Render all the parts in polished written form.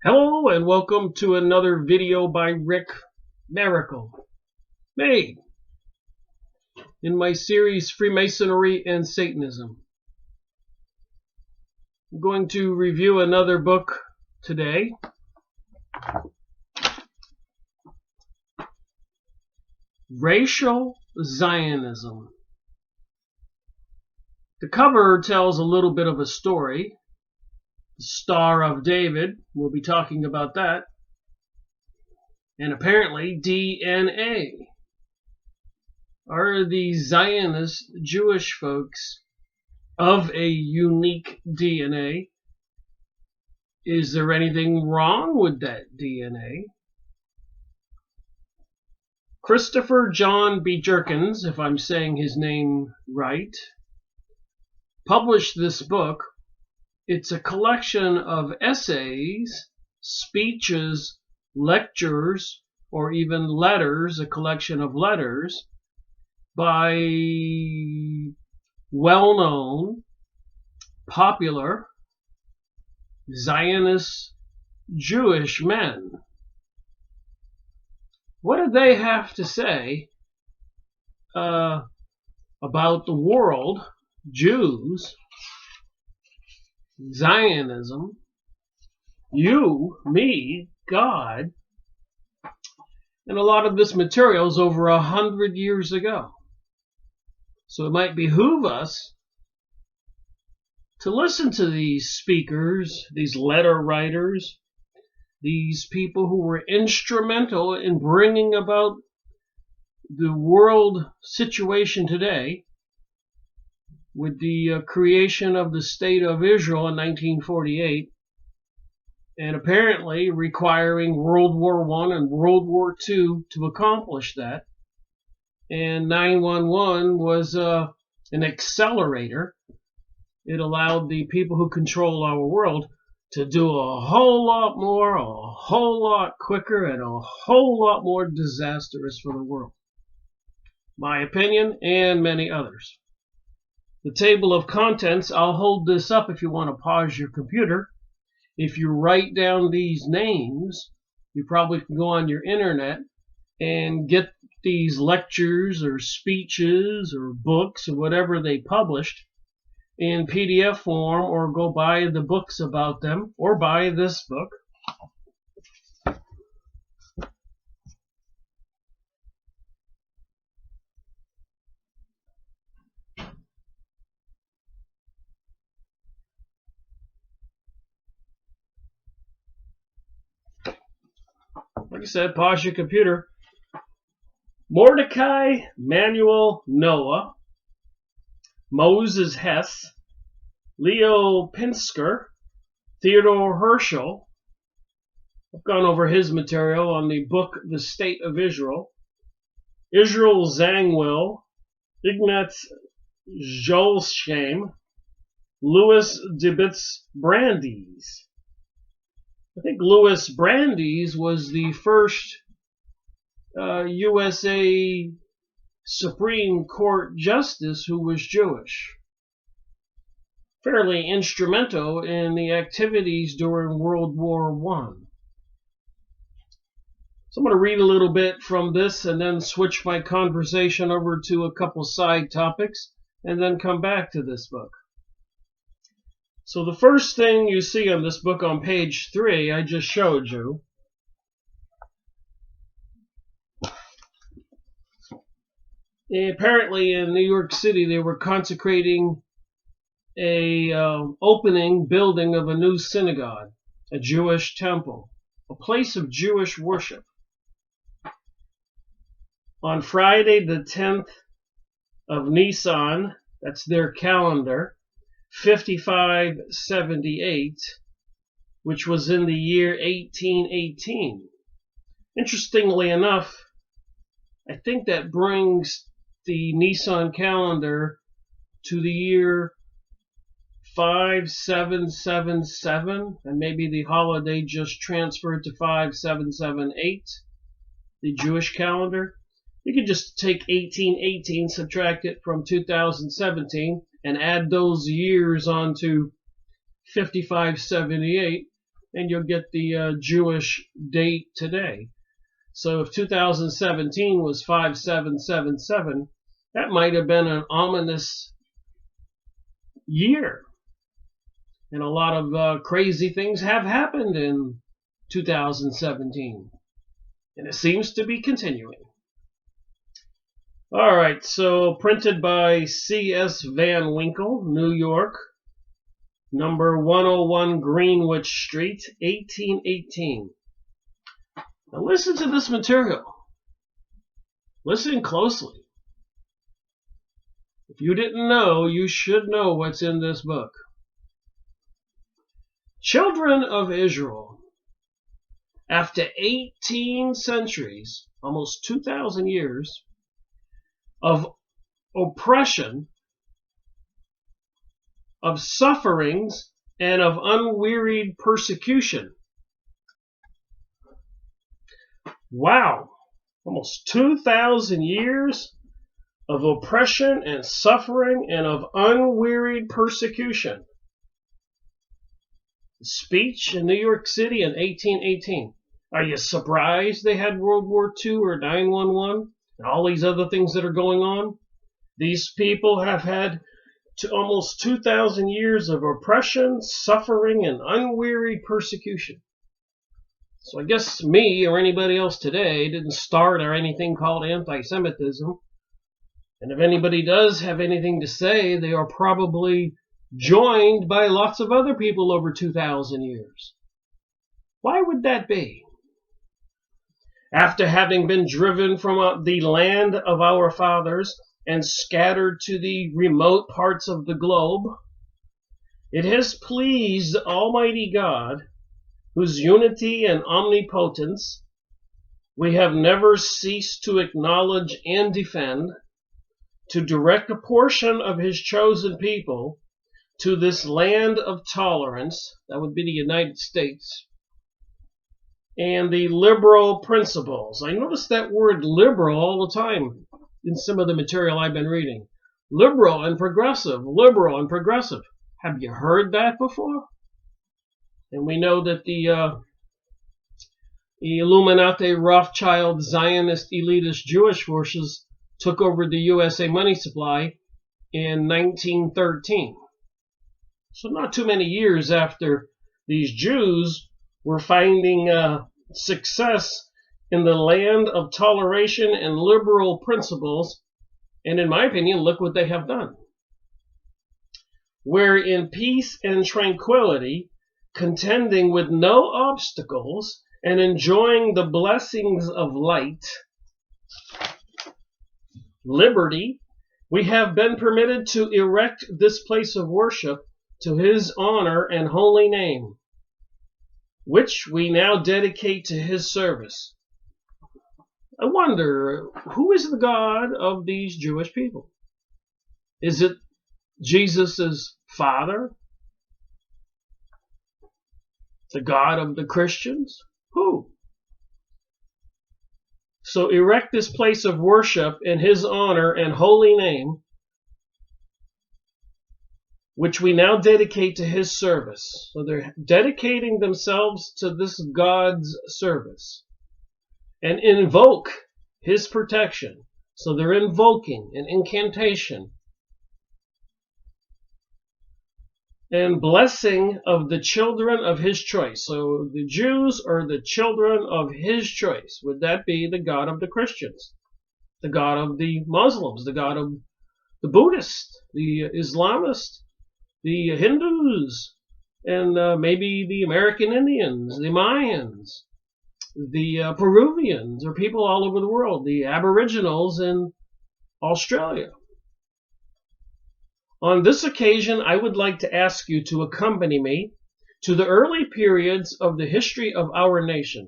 Hello and welcome to another video by Rick Miracle, made in my series Freemasonry and Satanism. I'm going to review another book today. Racial Zionism. The cover tells a little bit of a story. The Star of David, we'll be talking about that. And apparently DNA. Are the Zionist Jewish folks of a unique DNA? Is there anything wrong with that DNA? Christopher Jon Bjerknes, if I'm saying his name right, published this book. It's a collection of essays, speeches, lectures, or even letters, a collection of letters by well-known, popular Zionist Jewish men. What do they have to say about the world, Jews, Zionism, you, me, God, and a lot of this material is over 100 years ago. So it might behoove us to listen to these speakers, these letter writers, these people who were instrumental in bringing about the world situation today with the creation of the State of Israel in 1948, and apparently requiring World War I and World War II to accomplish that. And 9/11 was an accelerator. It allowed the people who control our world to do a whole lot more, a whole lot quicker, and a whole lot more disastrous for the world. My opinion, and many others. The table of contents, I'll hold this up if you want to pause your computer. If you write down these names, you probably can go on your internet and get these lectures or speeches or books or whatever they published in PDF form, or go buy the books about them, or buy this book. Like I said, pause your computer. Mordecai Manuel Noah, Moses Hess, Leo Pinsker, Theodore Herschel. I've gone over his material on the book The State of Israel. Israel Zangwill, Ignaz Jolsheim, Louis Debitz Brandeis. I think Louis Brandeis was the first USA Supreme Court Justice who was Jewish. Fairly instrumental in the activities during World War I. So I'm going to read a little bit from this and then switch my conversation over to a couple side topics and then come back to this book. So the first thing you see on this book on page 3, I just showed you. Apparently in New York City they were consecrating a building of a new synagogue, a Jewish temple, a place of Jewish worship. On Friday the 10th of Nisan, that's their calendar, 5578, which was in the year 1818. Interestingly enough, I think that brings the Nisan calendar to the year 5777, and maybe the holiday just transferred to 5778, the Jewish calendar. You can just take 1818, subtract it from 2017, and add those years onto 5578, and you'll get the Jewish date today. So if 2017 was 5777, that might have been an ominous year. And a lot of crazy things have happened in 2017. And it seems to be continuing. All right, so printed by C.S. Van Winkle, New York, number 101 Greenwich Street, 1818. Now listen to this material. Listen closely. If you didn't know, you should know what's in this book. Children of Israel, after 18 centuries, almost 2,000 years, of oppression, of sufferings, and of unwearied persecution. Wow, almost 2,000 years of oppression and suffering and of unwearied persecution. Speech in New York City in 1818. Are you surprised they had World War II or 9/11 and all these other things that are going on? These people have had almost 2,000 years of oppression, suffering, and unwearied persecution. So I guess me or anybody else today didn't start or anything called anti-Semitism. And if anybody does have anything to say, they are probably joined by lots of other people over 2,000 years. Why would that be? After having been driven from the land of our fathers and scattered to the remote parts of the globe, it has pleased Almighty God, whose unity and omnipotence we have never ceased to acknowledge and defend, to direct a portion of his chosen people to this land of tolerance, that would be the United States, and the liberal principles. I notice that word liberal all the time in some of the material I've been reading. Liberal and progressive, liberal and progressive. Have you heard that before? And we know that the Illuminati, Rothschild, Zionist, elitist Jewish forces took over the USA money supply in 1913. So not too many years after these Jews were finding success in the land of toleration and liberal principles, and in my opinion, look what they have done. Where in peace and tranquility, contending with no obstacles, and enjoying the blessings of light, liberty, we have been permitted to erect this place of worship to his honor and holy name, which we now dedicate to his service. I wonder, who is the God of these Jewish people? Is it Jesus' Father? The God of the Christians? Who? So erect this place of worship in his honor and holy name, which we now dedicate to his service. So they're dedicating themselves to this God's service and invoke his protection. So they're invoking an incantation and blessing of the children of his choice. So the Jews are the children of his choice. Would that be the God of the Christians, the God of the Muslims, the God of the Buddhists, the Islamists, the Hindus, and maybe the American Indians, the Mayans, the Peruvians, or people all over the world, the Aboriginals in Australia? On this occasion, I would like to ask you to accompany me to the early periods of the history of our nation,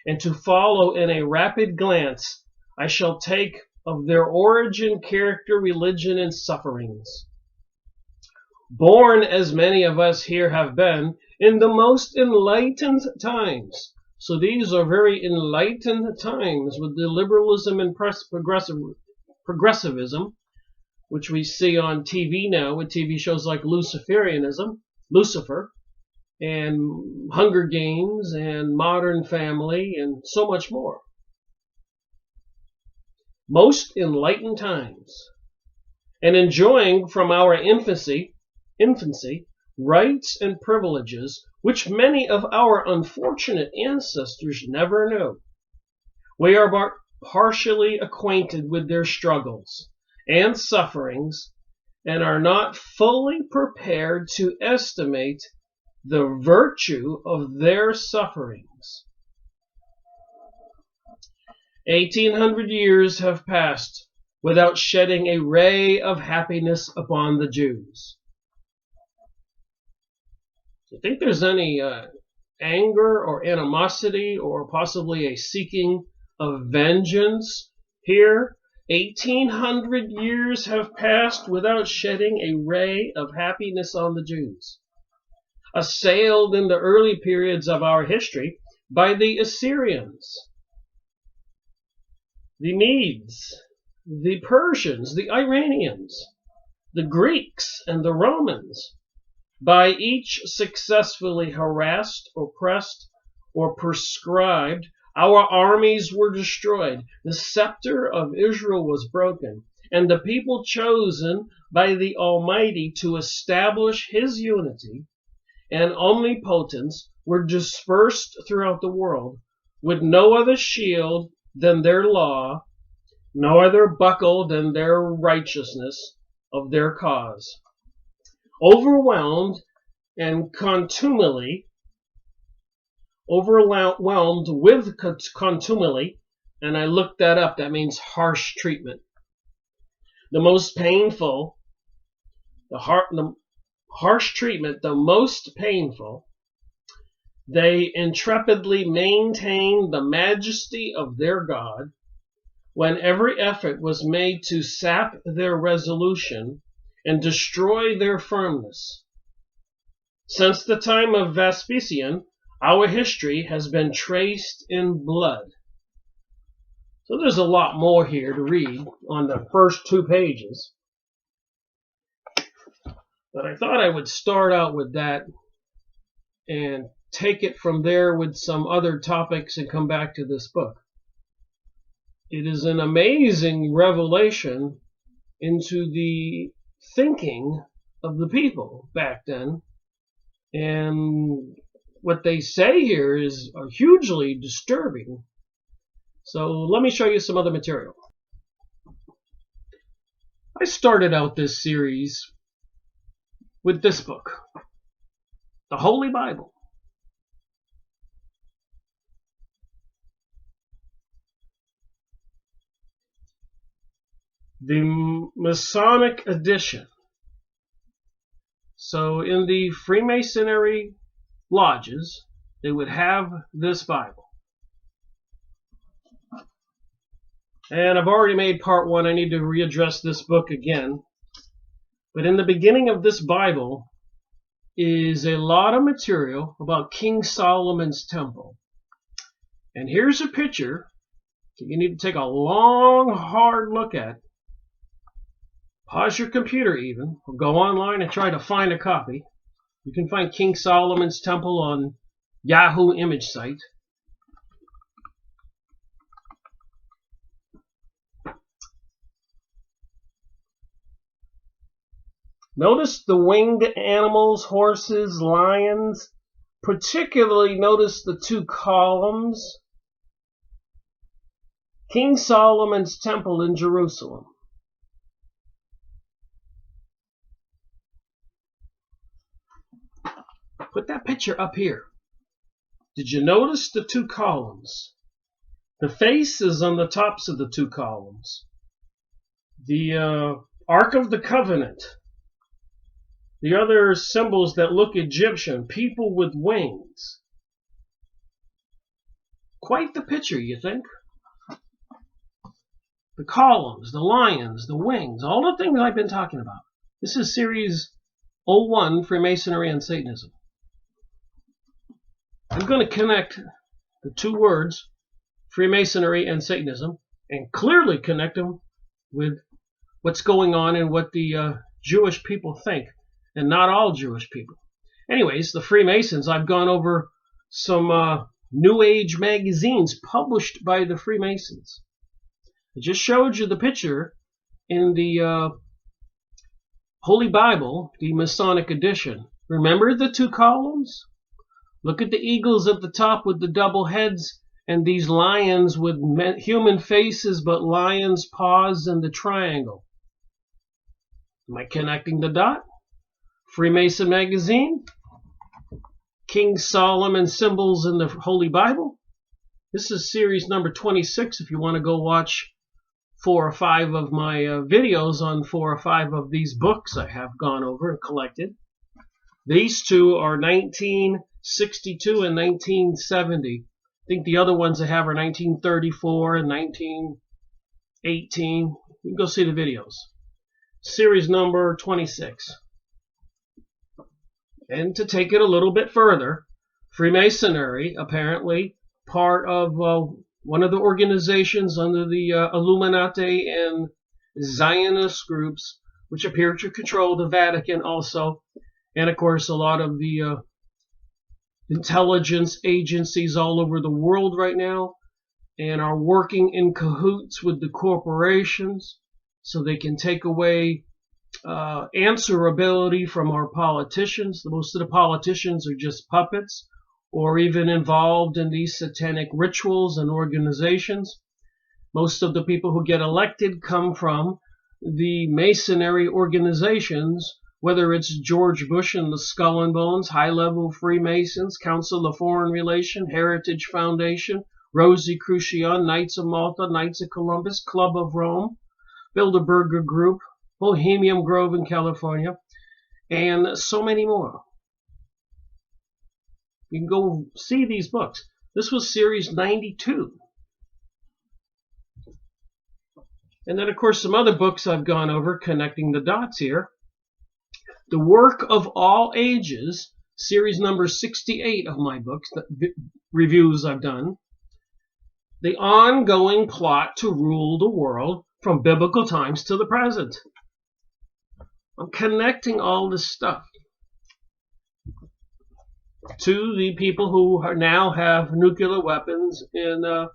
and to follow in a rapid glance I shall take of their origin, character, religion, and sufferings. Born, as many of us here have been, in the most enlightened times. So these are very enlightened times with the liberalism and progressivism, which we see on TV now with TV shows like Luciferianism, Lucifer. and Hunger Games and Modern Family and so much more. Most enlightened times, and enjoying from our infancy rights and privileges which many of our unfortunate ancestors never knew. We are but partially acquainted with their struggles and sufferings, and are not fully prepared to estimate the virtue of their sufferings. 1800 years have passed without shedding a ray of happiness upon the Jews. Do you think there's any anger or animosity or possibly a seeking of vengeance here? 1800 years have passed without shedding a ray of happiness on the Jews. Assailed in the early periods of our history by the Assyrians, the Medes, the Persians, the Iranians, the Greeks, and the Romans, by each successfully harassed, oppressed, or proscribed, our armies were destroyed, the scepter of Israel was broken, and the people chosen by the Almighty to establish His unity and omnipotence were dispersed throughout the world, with no other shield than their law, no other buckle than their righteousness of their cause. Overwhelmed with contumely, and I looked that up, that means harsh treatment. The most painful, harsh treatment, the most painful, they intrepidly maintained the majesty of their God when every effort was made to sap their resolution and destroy their firmness. Since the time of Vespasian, our history has been traced in blood. So there's a lot more here to read on the first 2 pages. But I thought I would start out with that and take it from there with some other topics and come back to this book. It is an amazing revelation into the thinking of the people back then. And what they say here is hugely disturbing. So let me show you some other material. I started out this series with this book, the Holy Bible. The Masonic edition. So in the Freemasonry lodges, they would have this Bible. And I've already made part 1. I need to readdress this book again. But in the beginning of this Bible is a lot of material about King Solomon's temple. And here's a picture that you need to take a long, hard look at. Pause your computer even, or go online and try to find a copy. You can find King Solomon's temple on Yahoo image site. Notice the winged animals, horses, lions. Particularly notice the 2 columns. King Solomon's temple in Jerusalem. Put that picture up here. Did you notice the 2 columns? The face is on the tops of the 2 columns. The Ark of the Covenant. The other symbols that look Egyptian, people with wings. Quite the picture, you think? The columns, the lions, the wings, all the things I've been talking about. This is series 01, Freemasonry and Satanism. I'm going to connect the 2 words, Freemasonry and Satanism, and clearly connect them with what's going on and what the Jewish people think, and not all Jewish people. Anyways, the Freemasons, I've gone over some New Age magazines published by the Freemasons. I just showed you the picture in the Holy Bible, the Masonic edition. Remember the two columns? Look at the eagles at the top with the double heads, and these lions with human faces but lions' paws and the triangle. Am I connecting the dot? Freemason magazine, King Solomon symbols in the Holy Bible. This is series number 26 if you want to go watch 4 or 5 of my videos on 4 or 5 of these books I have gone over and collected. These two are 1962 and 1970. I think the other ones I have are 1934 and 1918. You can go see the videos. Series number 26. And to take it a little bit further, Freemasonry, apparently part of one of the organizations under the Illuminati and Zionist groups, which appear to control the Vatican also, and of course a lot of the intelligence agencies all over the world right now, and are working in cahoots with the corporations so they can take away answerability from our politicians. Most of the politicians are just puppets or even involved in these satanic rituals and organizations. Most of the people who get elected come from the Masonry organizations, whether it's George Bush and the Skull and Bones, High-Level Freemasons, Council of Foreign Relations, Heritage Foundation, Rosie Crucian, Knights of Malta, Knights of Columbus, Club of Rome, Bilderberger Group, Bohemian Grove in California, and so many more. You can go see these books. This was series 92. And then, of course, some other books I've gone over, connecting the dots here. The Work of All Ages, series number 68 of my books, the reviews I've done. The Ongoing Plot to Rule the World from Biblical Times to the Present. I'm connecting all this stuff to the people who now have nuclear weapons in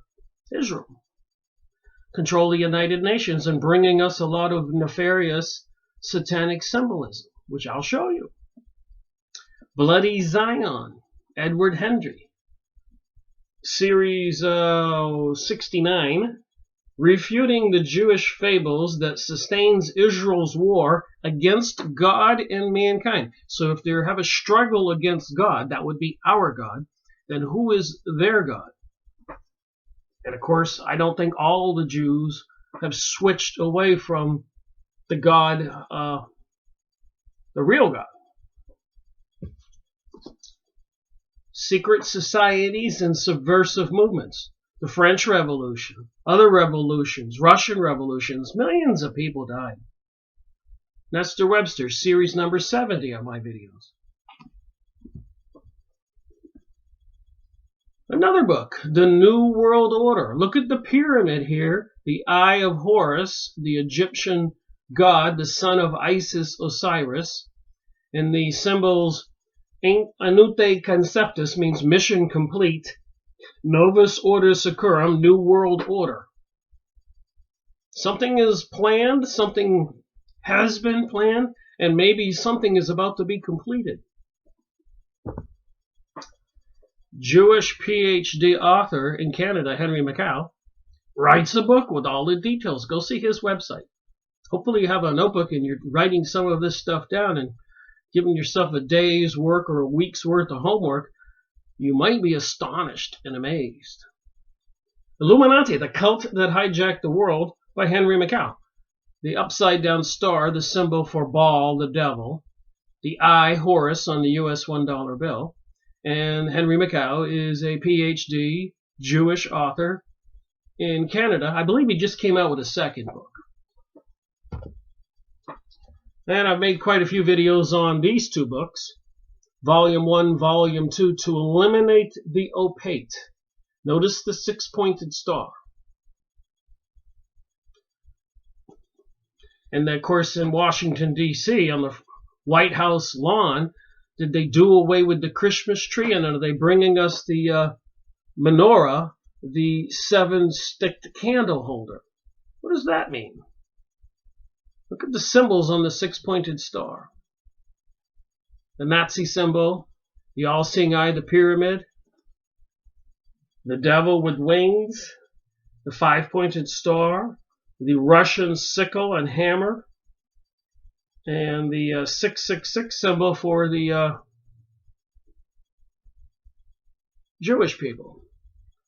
Israel, control the United Nations, and bringing us a lot of nefarious satanic symbolism, which I'll show you. Bloody Zion, Edward Hendry. Series 69, Refuting the Jewish Fables that Sustains Israel's War Against God and Mankind. So if they have a struggle against God, that would be our God, then who is their God? And of course, I don't think all the Jews have switched away from the God, the real God. Secret societies and subversive movements. The French Revolution, other revolutions, Russian revolutions, millions of people died. Nestor Webster, series number 70 of my videos. Another book, The New World Order. Look at the pyramid here, the Eye of Horus, the Egyptian god, the son of Isis Osiris, and the symbols Anute Conceptus means mission complete. Novus Order Seclorum, New World Order. Something is planned, something has been planned, and maybe something is about to be completed. Jewish PhD author in Canada, Henry Mackau, writes a book with all the details. Go see his website. Hopefully you have a notebook and you're writing some of this stuff down and giving yourself a day's work or a week's worth of homework. You might be astonished and amazed. Illuminati, the cult that hijacked the world, by Henry Mackau. The upside down star, the symbol for Baal, the devil. The eye, Horus, on the US $1 bill. And Henry Mackau is a PhD Jewish author in Canada. I believe he just came out with a second book. And I've made quite a few videos on these two books. Volume 1, Volume 2, to eliminate the opaque. Notice the 6-pointed star. And of course in Washington, D.C., on the White House lawn, Did they do away with the Christmas tree, and are they bringing us the menorah, the 7-sticked candle holder? What does that mean? Look at the symbols on the 6-pointed star. The Nazi symbol, the all-seeing eye, the pyramid, the devil with wings, the 5-pointed star, the Russian sickle and hammer, and the 666 symbol for the Jewish people.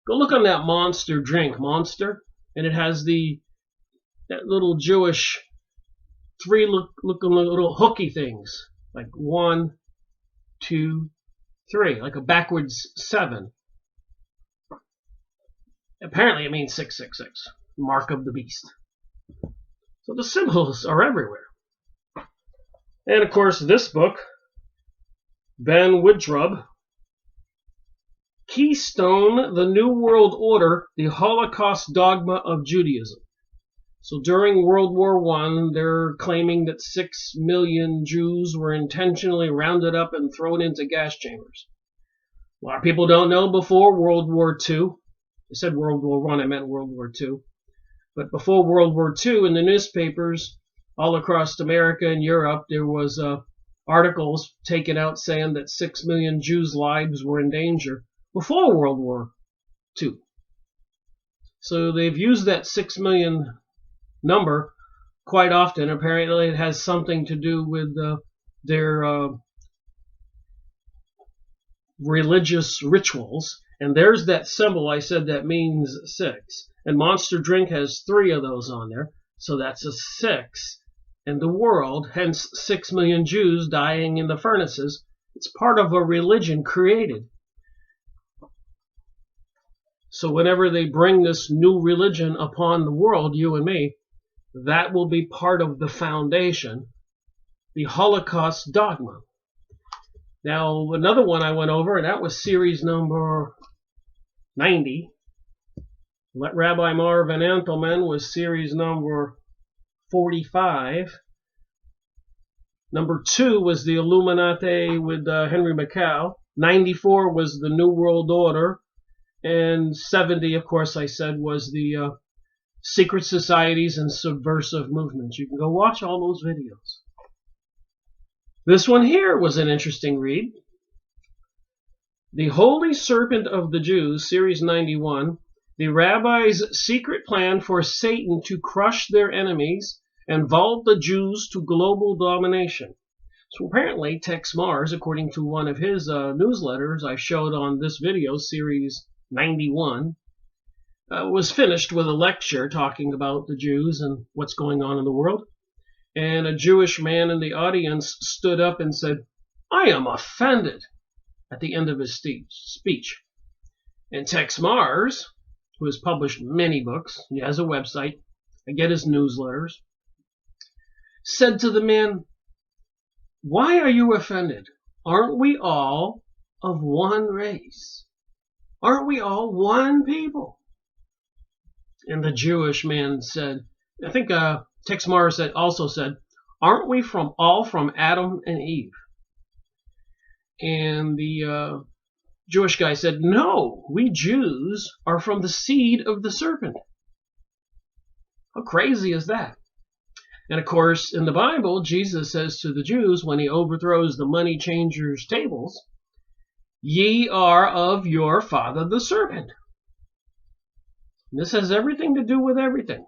Go look on that Monster drink, Monster, and it has that little Jewish 3-looking little hooky things, like 1, 2, 3, like a backwards 7. Apparently it means 666, mark of the beast. So the symbols are everywhere. And of course this book, Ben Widrub, Keystone, the New World Order, the Holocaust Dogma of Judaism. So during World War I, they're claiming that 6 million Jews were intentionally rounded up and thrown into gas chambers. A lot of people don't know before World War II. I said World War I, I meant World War II. But before World War II, in the newspapers all across America and Europe, there was articles taken out saying that 6 million Jews' lives were in danger before World War II. So they've used that 6 million number quite often. Apparently it has something to do with their religious rituals. And there's that symbol I said that means 6. And Monster Drink has 3 of those on there. So that's a 6 in the world, hence 6 million Jews dying in the furnaces. It's part of a religion created. So whenever they bring this new religion upon the world, you and me, that will be part of the foundation, the Holocaust dogma. Now, another one I went over, and that was series number 90. Rabbi Marvin Antelman was series number 45. Number 2 was the Illuminati with Henry Macau. 94 was the New World Order. And 70, of course, I said, was the secret societies and subversive movements. You can go watch all those videos. This one here was an interesting read. The Holy Serpent of the Jews, Series 91, the Rabbi's secret plan for Satan to crush their enemies and vault the Jews to global domination. So apparently Tex Mars, according to one of his newsletters I showed on this video, Series 91, was finished with a lecture talking about the Jews and what's going on in the world. And a Jewish man in the audience stood up and said, "I am offended," at the end of his speech. And Tex Mars, who has published many books, he has a website, I get his newsletters, said to the man, "Why are you offended? Aren't we all of one race? Aren't we all one people?" And the Jewish man said, I think Tex Mars also said, "Aren't we all from Adam and Eve?" And the Jewish guy said, "No, we Jews are from the seed of the serpent." How crazy is that? And of course, in the Bible, Jesus says to the Jews when he overthrows the money changers' tables, "Ye are of your father the serpent." And this has everything to do with everything.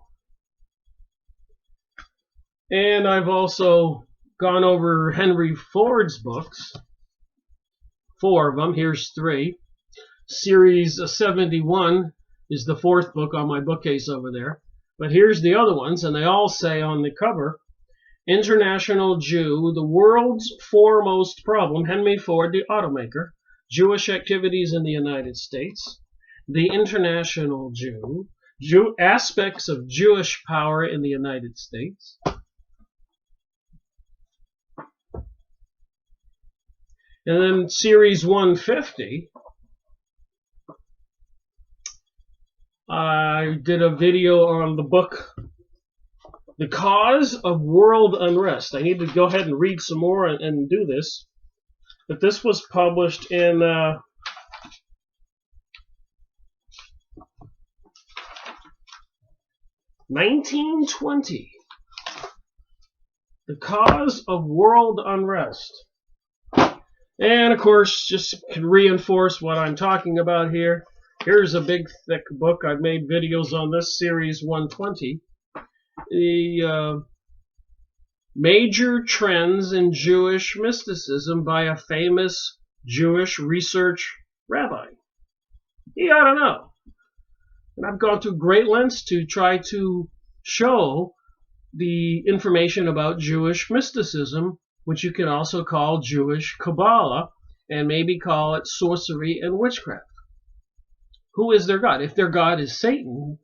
And I've also gone over Henry Ford's books, 4 of them. Here's 3. Series 71 is the 4th book on my bookcase over there. But here's the other ones, and they all say on the cover, International Jew, the world's foremost problem, Henry Ford, the automaker, Jewish activities in the United States, the International Jew, aspects of Jewish power in the United States, and then Series 150, I did a video on the book, The Cause of World Unrest. I need to go ahead and read some more and do this. But this was published in 1920. The Cause of World Unrest. And of course, just to reinforce what I'm talking about here, here's a big thick book. I've made videos on this, Series 120. The Major Trends in Jewish Mysticism by a famous Jewish research rabbi. You gotta know. And I've gone through great lengths to try to show the information about Jewish mysticism, which you can also call Jewish Kabbalah, and maybe call it sorcery and witchcraft. Who is their God? If their God is Satan,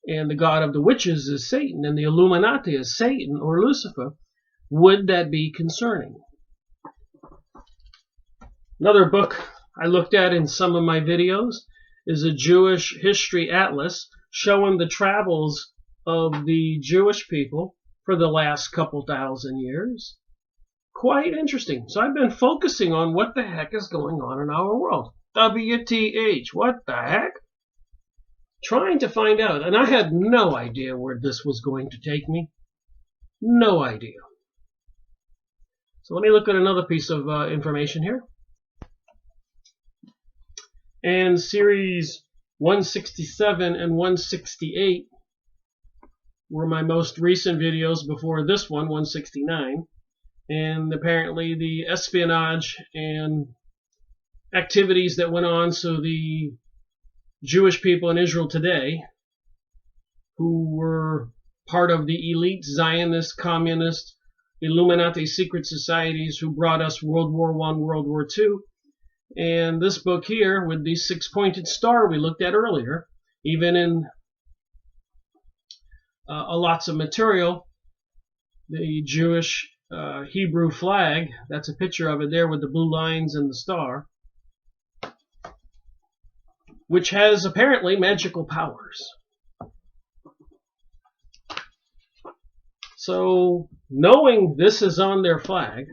and the God of the witches is Satan, and the Illuminati is Satan or Lucifer, would that be concerning? Another book I looked at in some of my videos is a Jewish history atlas showing the travels of the Jewish people for the last couple thousand years. Quite interesting. So I've been focusing on what the heck is going on in our world. WTH, what the heck? Trying to find out, and I had no idea where this was going to take me. No idea. So let me look at another piece of information here. And series 167 and 168 were my most recent videos before this one, 169. And apparently the espionage and activities that went on, so the Jewish people in Israel today, who were part of the elite Zionist, communist, Illuminati secret societies who brought us World War I, World War II. And this book here with the six-pointed star we looked at earlier, even in lots of material, the Jewish Hebrew flag, that's a picture of it there with the blue lines and the star, which has apparently magical powers. So knowing this is on their flag,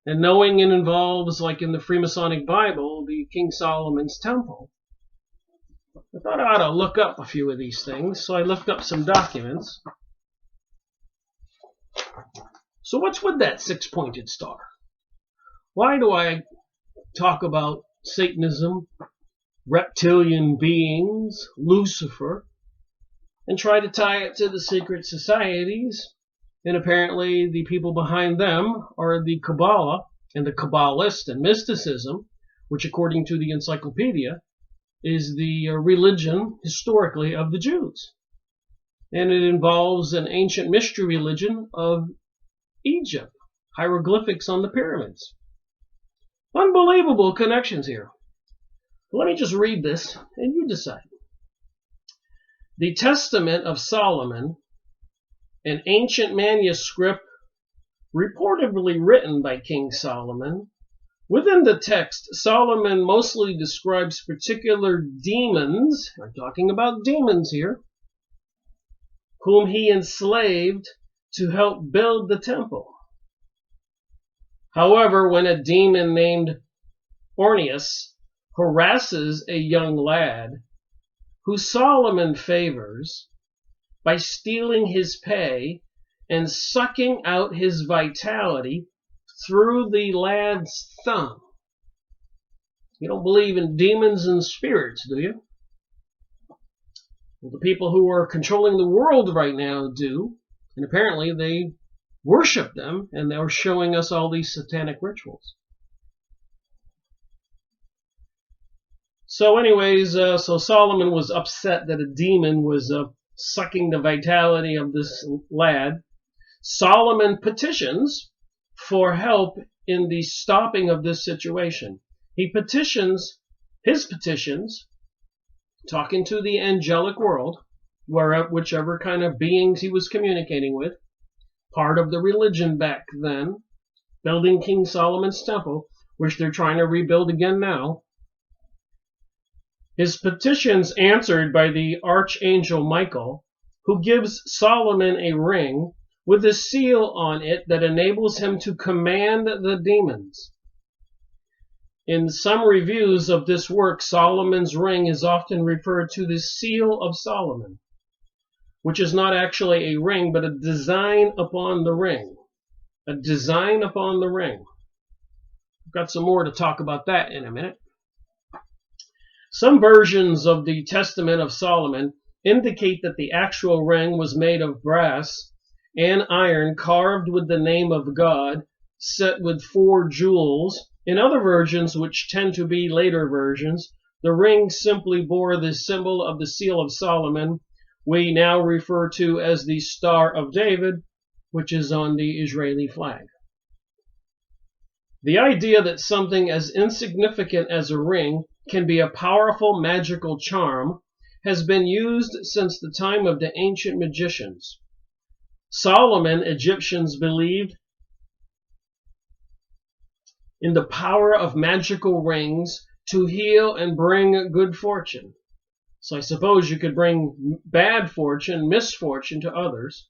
and knowing it involves, like in the Freemasonic Bible, the King Solomon's Temple, I thought I ought to look up a few of these things. So I looked up some documents. So what's with that six-pointed star? Why do I talk about Satanism, reptilian beings, Lucifer, and try to tie it to the secret societies? And apparently the people behind them are the Kabbalah and the Kabbalist and mysticism, which according to the encyclopedia is the religion historically of the Jews. And it involves an ancient mystery religion of Egypt, hieroglyphics on the pyramids. Unbelievable connections here. Let me just read this and you decide. The Testament of Solomon, an ancient manuscript reportedly written by King Solomon. Within the text, Solomon mostly describes particular demons, I'm talking about demons here, whom he enslaved to help build the temple. However, when a demon named Ornius harasses a young lad who Solomon favors, by stealing his pay and sucking out his vitality through the lad's thumb. You don't believe in demons and spirits, do you? Well, the people who are controlling the world right now do, and apparently they worship them, and they're showing us all these satanic rituals. So anyways, so Solomon was upset that a demon was sucking the vitality of this lad. Solomon petitions for help in the stopping of this situation. He petitions, his petitions, talking to the angelic world, whichever kind of beings he was communicating with, part of the religion back then, building King Solomon's temple, which they're trying to rebuild again now. His petitions answered by the Archangel Michael, who gives Solomon a ring with a seal on it that enables him to command the demons. In some reviews of this work, Solomon's ring is often referred to the Seal of Solomon, which is not actually a ring, but a design upon the ring. A design upon the ring. I've got some more to talk about that in a minute. Some versions of the Testament of Solomon indicate that the actual ring was made of brass and iron carved with the name of God, set with 4 jewels. In other versions, which tend to be later versions, the ring simply bore the symbol of the Seal of Solomon, we now refer to as the Star of David, which is on the Israeli flag. The idea that something as insignificant as a ring can be a powerful magical charm has been used since the time of the ancient magicians. Solomon, Egyptians believed in the power of magical rings to heal and bring good fortune. So I suppose you could bring bad fortune, misfortune to others.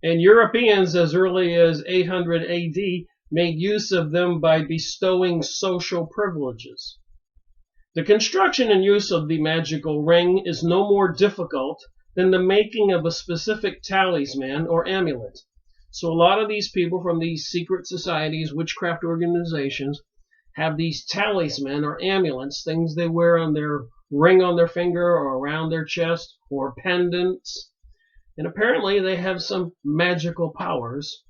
And Europeans, as early as 800 AD, made use of them by bestowing social privileges. The construction and use of the magical ring is no more difficult than the making of a specific talisman or amulet. So a lot of these people from these secret societies, witchcraft organizations, have these talisman or amulets, things they wear on their ring on their finger or around their chest, or pendants. And apparently they have some magical powers,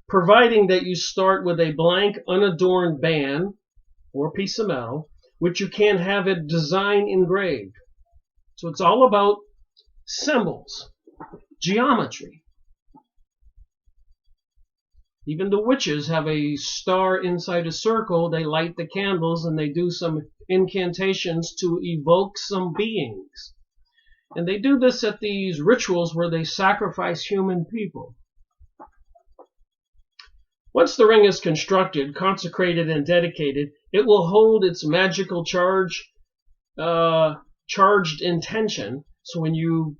providing that you start with a blank, unadorned band or piece of metal, which you can have a design engraved. So it's all about symbols, geometry. Even the witches have a star inside a circle. They light the candles and they do some incantations to evoke some beings. And they do this at these rituals where they sacrifice human people. Once the ring is constructed, consecrated, and dedicated, it will hold its magical charged intention. So when you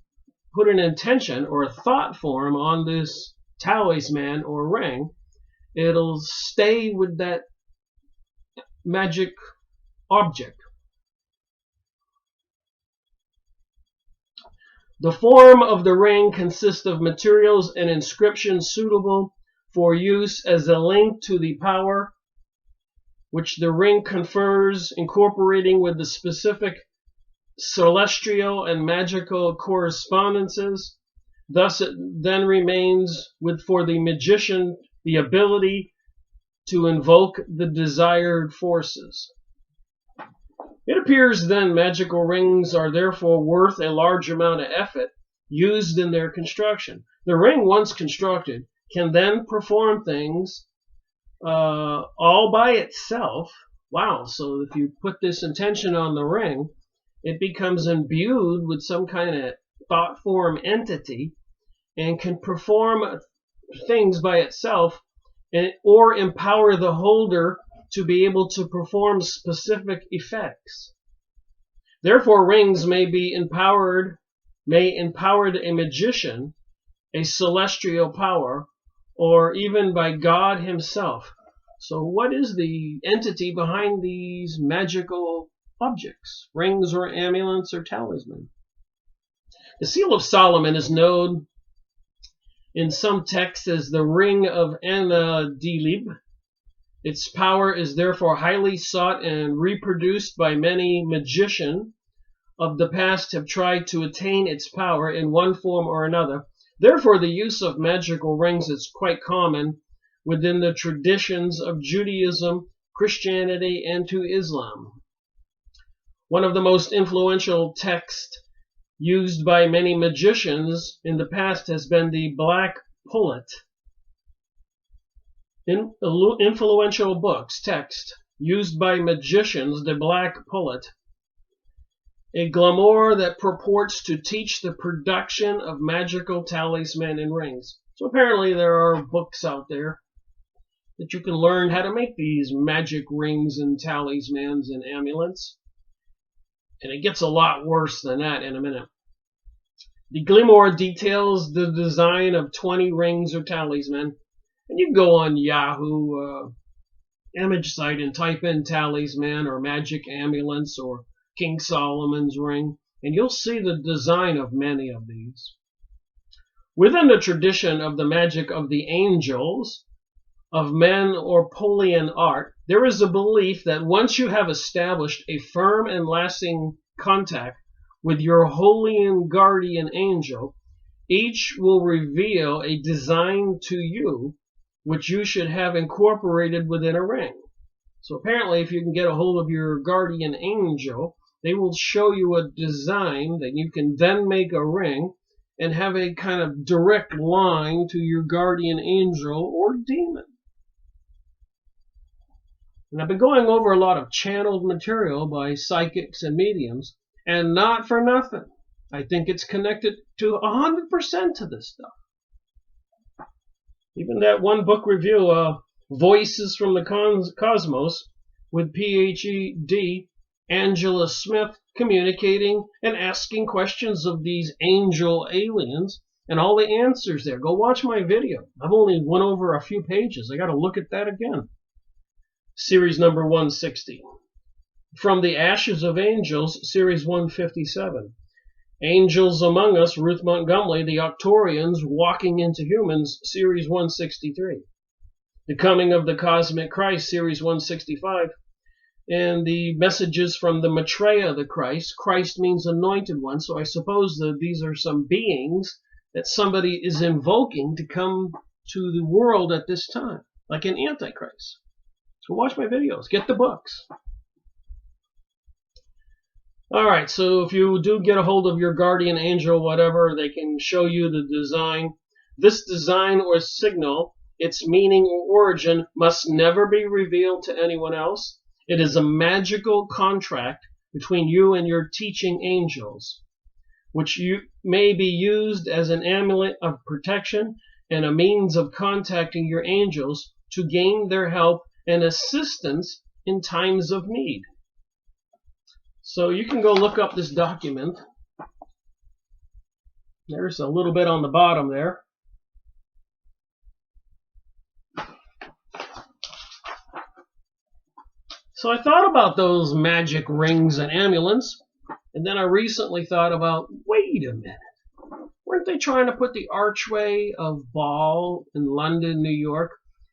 put an intention or a thought form on this talisman or ring, it'll stay with that magic object. The form of the ring consists of materials and inscriptions suitable for use as a link to the power which the ring confers, incorporating with the specific celestial and magical correspondences. Thus it then remains for the magician the ability to invoke the desired forces. It appears then magical rings are therefore worth a large amount of effort used in their construction. The ring, once constructed, can then perform things all by itself. Wow, so if you put this intention on the ring, it becomes imbued with some kind of thought form entity and can perform things by itself, or empower the holder to be able to perform specific effects. Therefore, rings may empower a magician, a celestial power, or even by God himself. So what is the entity behind these magical objects, rings or amulets or talisman? The Seal of Solomon is known in some texts as the Ring of Anadilib. Its power is therefore highly sought and reproduced by many magicians of the past have tried to attain its power in one form or another. Therefore, the use of magical rings is quite common within the traditions of Judaism, Christianity, and to Islam. One of the most influential texts used by many magicians in the past has been the Black Pullet. Influential books, text, used by magicians, the Black Pullet, a glamour that purports to teach the production of magical talisman and rings. So apparently there are books out there that you can learn how to make these magic rings and talismans and amulets. And it gets a lot worse than that in a minute. The glamour details the design of 20 rings or talisman. And you can go on Yahoo, image site and type in talisman or magic ambulance or King Solomon's ring, and you'll see the design of many of these. Within the tradition of the magic of the angels, of men or Polian art, there is a belief that once you have established a firm and lasting contact with your holy and guardian angel, each will reveal a design to you which you should have incorporated within a ring. So apparently, if you can get a hold of your guardian angel, they will show you a design that you can then make a ring and have a kind of direct line to your guardian angel or demon. And I've been going over a lot of channeled material by psychics and mediums, and not for nothing. I think it's connected to 100% to this stuff. Even that one book review, Voices from the Cosmos, with PhD Angela Smith communicating and asking questions of these angel aliens, and all the answers there. Go watch my video. I've only went over a few pages. I got to look at that again. Series number 160. From the Ashes of Angels, Series 157. Angels Among Us, Ruth Montgomery, The Octorians Walking into Humans, Series 163. The Coming of the Cosmic Christ, Series 165. And the Messages from the Maitreya, the Christ. Christ means anointed one, so I suppose that these are some beings that somebody is invoking to come to the world at this time, like an Antichrist. So watch my videos, get the books. Alright, so if you do get a hold of your guardian angel, whatever, they can show you the design. This design or signal, its meaning or origin, must never be revealed to anyone else. It is a magical contract between you and your teaching angels, which may be used as an amulet of protection and a means of contacting your angels to gain their help and assistance in times of need. So you can go look up this document. There's a little bit on the bottom there. So I thought about those magic rings and amulets, and then I recently thought about, wait a minute. Weren't they trying to put the archway of Baal in London, New York?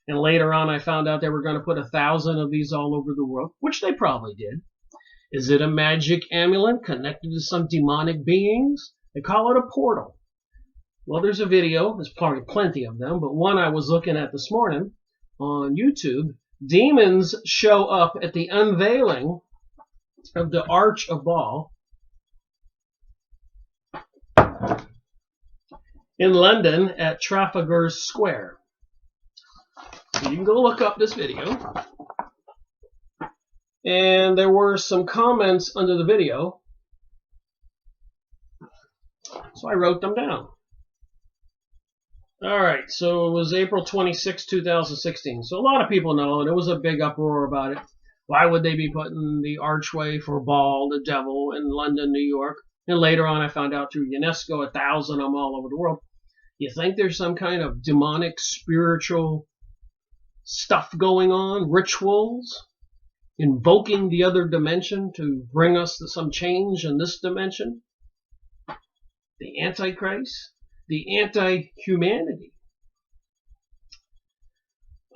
And later on I found out they were going to put 1,000 of these all over the world, which they probably did. Is it a magic amulet connected to some demonic beings? They call it a portal. Well, there's a video. There's probably plenty of them, but one I was looking at this morning on YouTube. Demons show up at the unveiling of the Arch of Baal in London at Trafalgar Square. So you can go look up this video. And there were some comments under the video, so I wrote them down. Alright, so it was April 26, 2016. So a lot of people know, and there was a big uproar about it. Why would they be putting the archway for Baal, the devil, in London, New York? And later on I found out through UNESCO, 1,000 of them all over the world. You think there's some kind of demonic, spiritual stuff going on? Rituals? Invoking the other dimension to bring us to some change in this dimension? The Antichrist? The anti-humanity?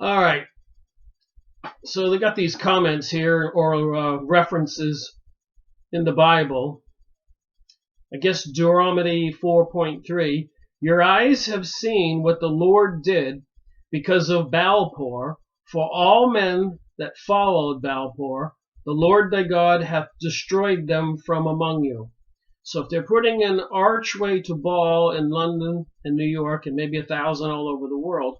Alright, so they got these comments here, or references in the Bible. I guess Deuteronomy 4.3, your eyes have seen what the Lord did because of Baalpor, for all men that followed Baalpor, the Lord thy God hath destroyed them from among you. So if they're putting an archway to Baal in London and New York and maybe 1,000 all over the world,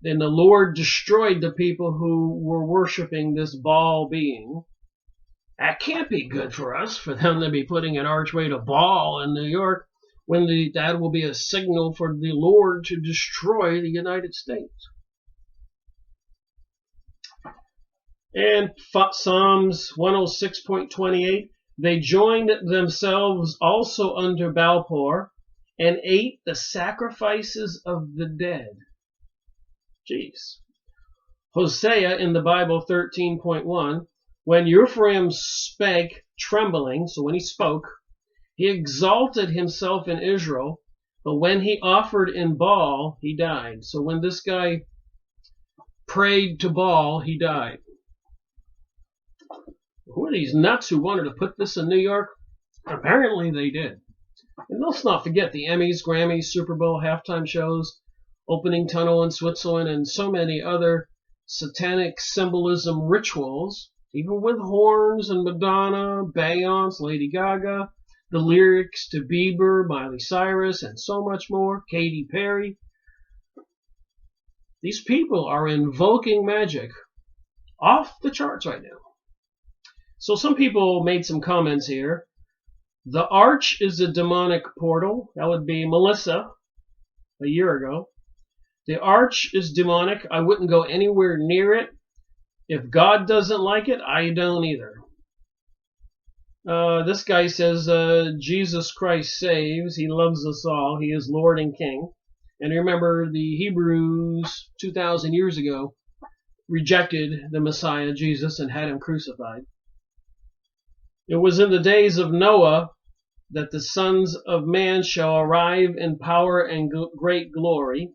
then the Lord destroyed the people who were worshiping this Baal being. That can't be good for us, for them to be putting an archway to Baal in New York, when that will be a signal for the Lord to destroy the United States. And Psalms 106.28, they joined themselves also under Baalpor and ate the sacrifices of the dead. Jeez. Hosea in the Bible 13.1, when Ephraim spake trembling, so when he spoke, he exalted himself in Israel, but when he offered in Baal, he died. So when this guy prayed to Baal, he died. Who are these nuts who wanted to put this in New York? Apparently they did. And let's not forget the Emmys, Grammys, Super Bowl halftime shows, opening tunnel in Switzerland, and so many other satanic symbolism rituals, even with horns and Madonna, Beyonce, Lady Gaga, the lyrics to Bieber, Miley Cyrus, and so much more, Katy Perry. These people are invoking magic off the charts right now. So some people made some comments here. The arch is a demonic portal. That would be Melissa a year ago. The arch is demonic. I wouldn't go anywhere near it. If God doesn't like it, I don't either. This guy says, Jesus Christ saves. He loves us all. He is Lord and King. And remember, the Hebrews 2,000 years ago rejected the Messiah, Jesus, and had him crucified. It was in the days of Noah that the sons of man shall arrive in power and great glory.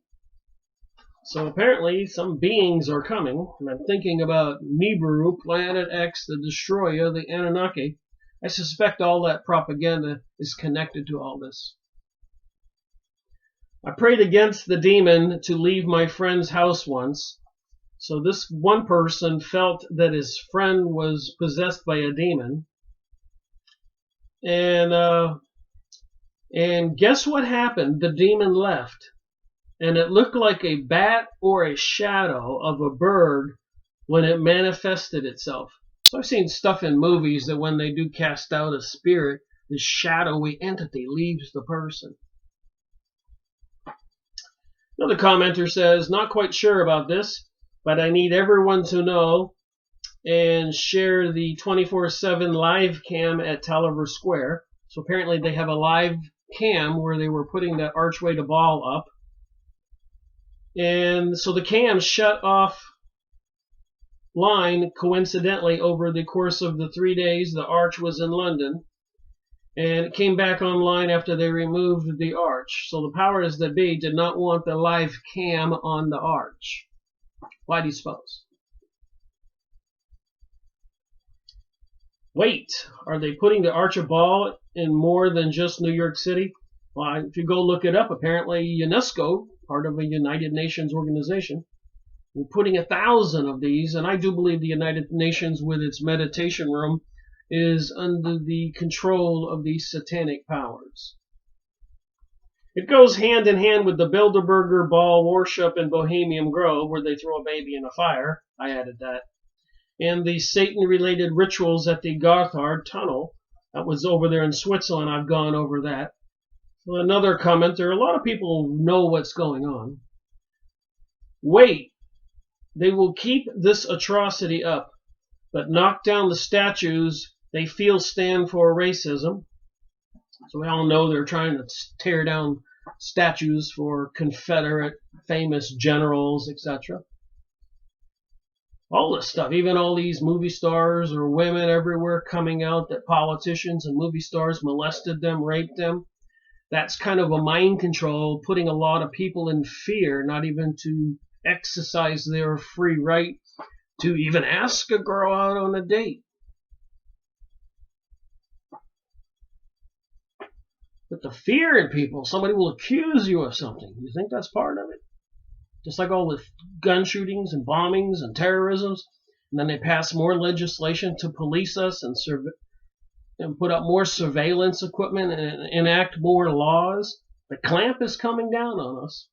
So apparently some beings are coming, and I'm thinking about Nibiru, Planet X, the destroyer, the Anunnaki. I suspect all that propaganda is connected to all this. I prayed against the demon to leave my friend's house once. So this one person felt that his friend was possessed by a demon. And guess what happened? The demon left. And it looked like a bat or a shadow of a bird when it manifested itself. So I've seen stuff in movies that when they do cast out a spirit, this shadowy entity leaves the person. Another commenter says, not quite sure about this, but I need everyone to know and share the 24/7 live cam at Tallover Square. So apparently they have a live cam where they were putting that archway to Baal up. And so the cam shut off line coincidentally over the course of the 3 days the arch was in London. And it came back online after they removed the arch. So the powers that be did not want the live cam on the arch. Why do you suppose? Wait, are they putting the Arch of Baal in more than just New York City? Well, if you go look it up, apparently UNESCO, part of a United Nations organization, we're putting 1,000 of these, and I do believe the United Nations with its meditation room is under the control of these satanic powers. It goes hand in hand with the Bilderberger Baal worship in Bohemian Grove, where they throw a baby in a fire. I added that. And the Satan-related rituals at the Gotthard Tunnel. That was over there in Switzerland. I've gone over that. So another commenter, a lot of people know what's going on. Wait, they will keep this atrocity up, but knock down the statues they feel stand for racism. So we all know they're trying to tear down statues for Confederate famous generals, etc. All this stuff, even all these movie stars or women everywhere coming out that politicians and movie stars molested them, raped them. That's kind of a mind control, putting a lot of people in fear, not even to exercise their free right to even ask a girl out on a date. But the fear in people, somebody will accuse you of something. You think that's part of it? Just like all the gun shootings and bombings and terrorisms, and then they pass more legislation to police us and put up more surveillance equipment and enact more laws. The clamp is coming down on us.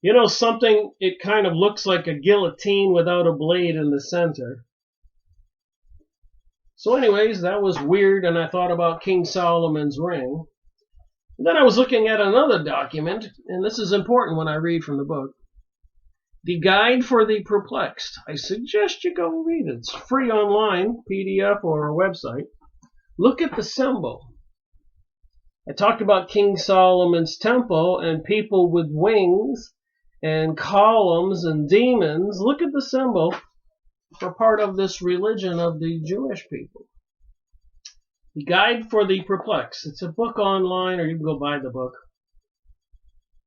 You know something? It kind of looks like a guillotine without a blade in the center. So anyways, that was weird, and I thought about King Solomon's ring. And then I was looking at another document, and this is important when I read from the book. The Guide for the Perplexed. I suggest you go read it. It's free online, PDF or a website. Look at the symbol. I talked about King Solomon's temple and people with wings, and columns and demons. Look at the symbol for part of this religion of the Jewish people. The Guide for the Perplexed. It's a book online, or you can go buy the book.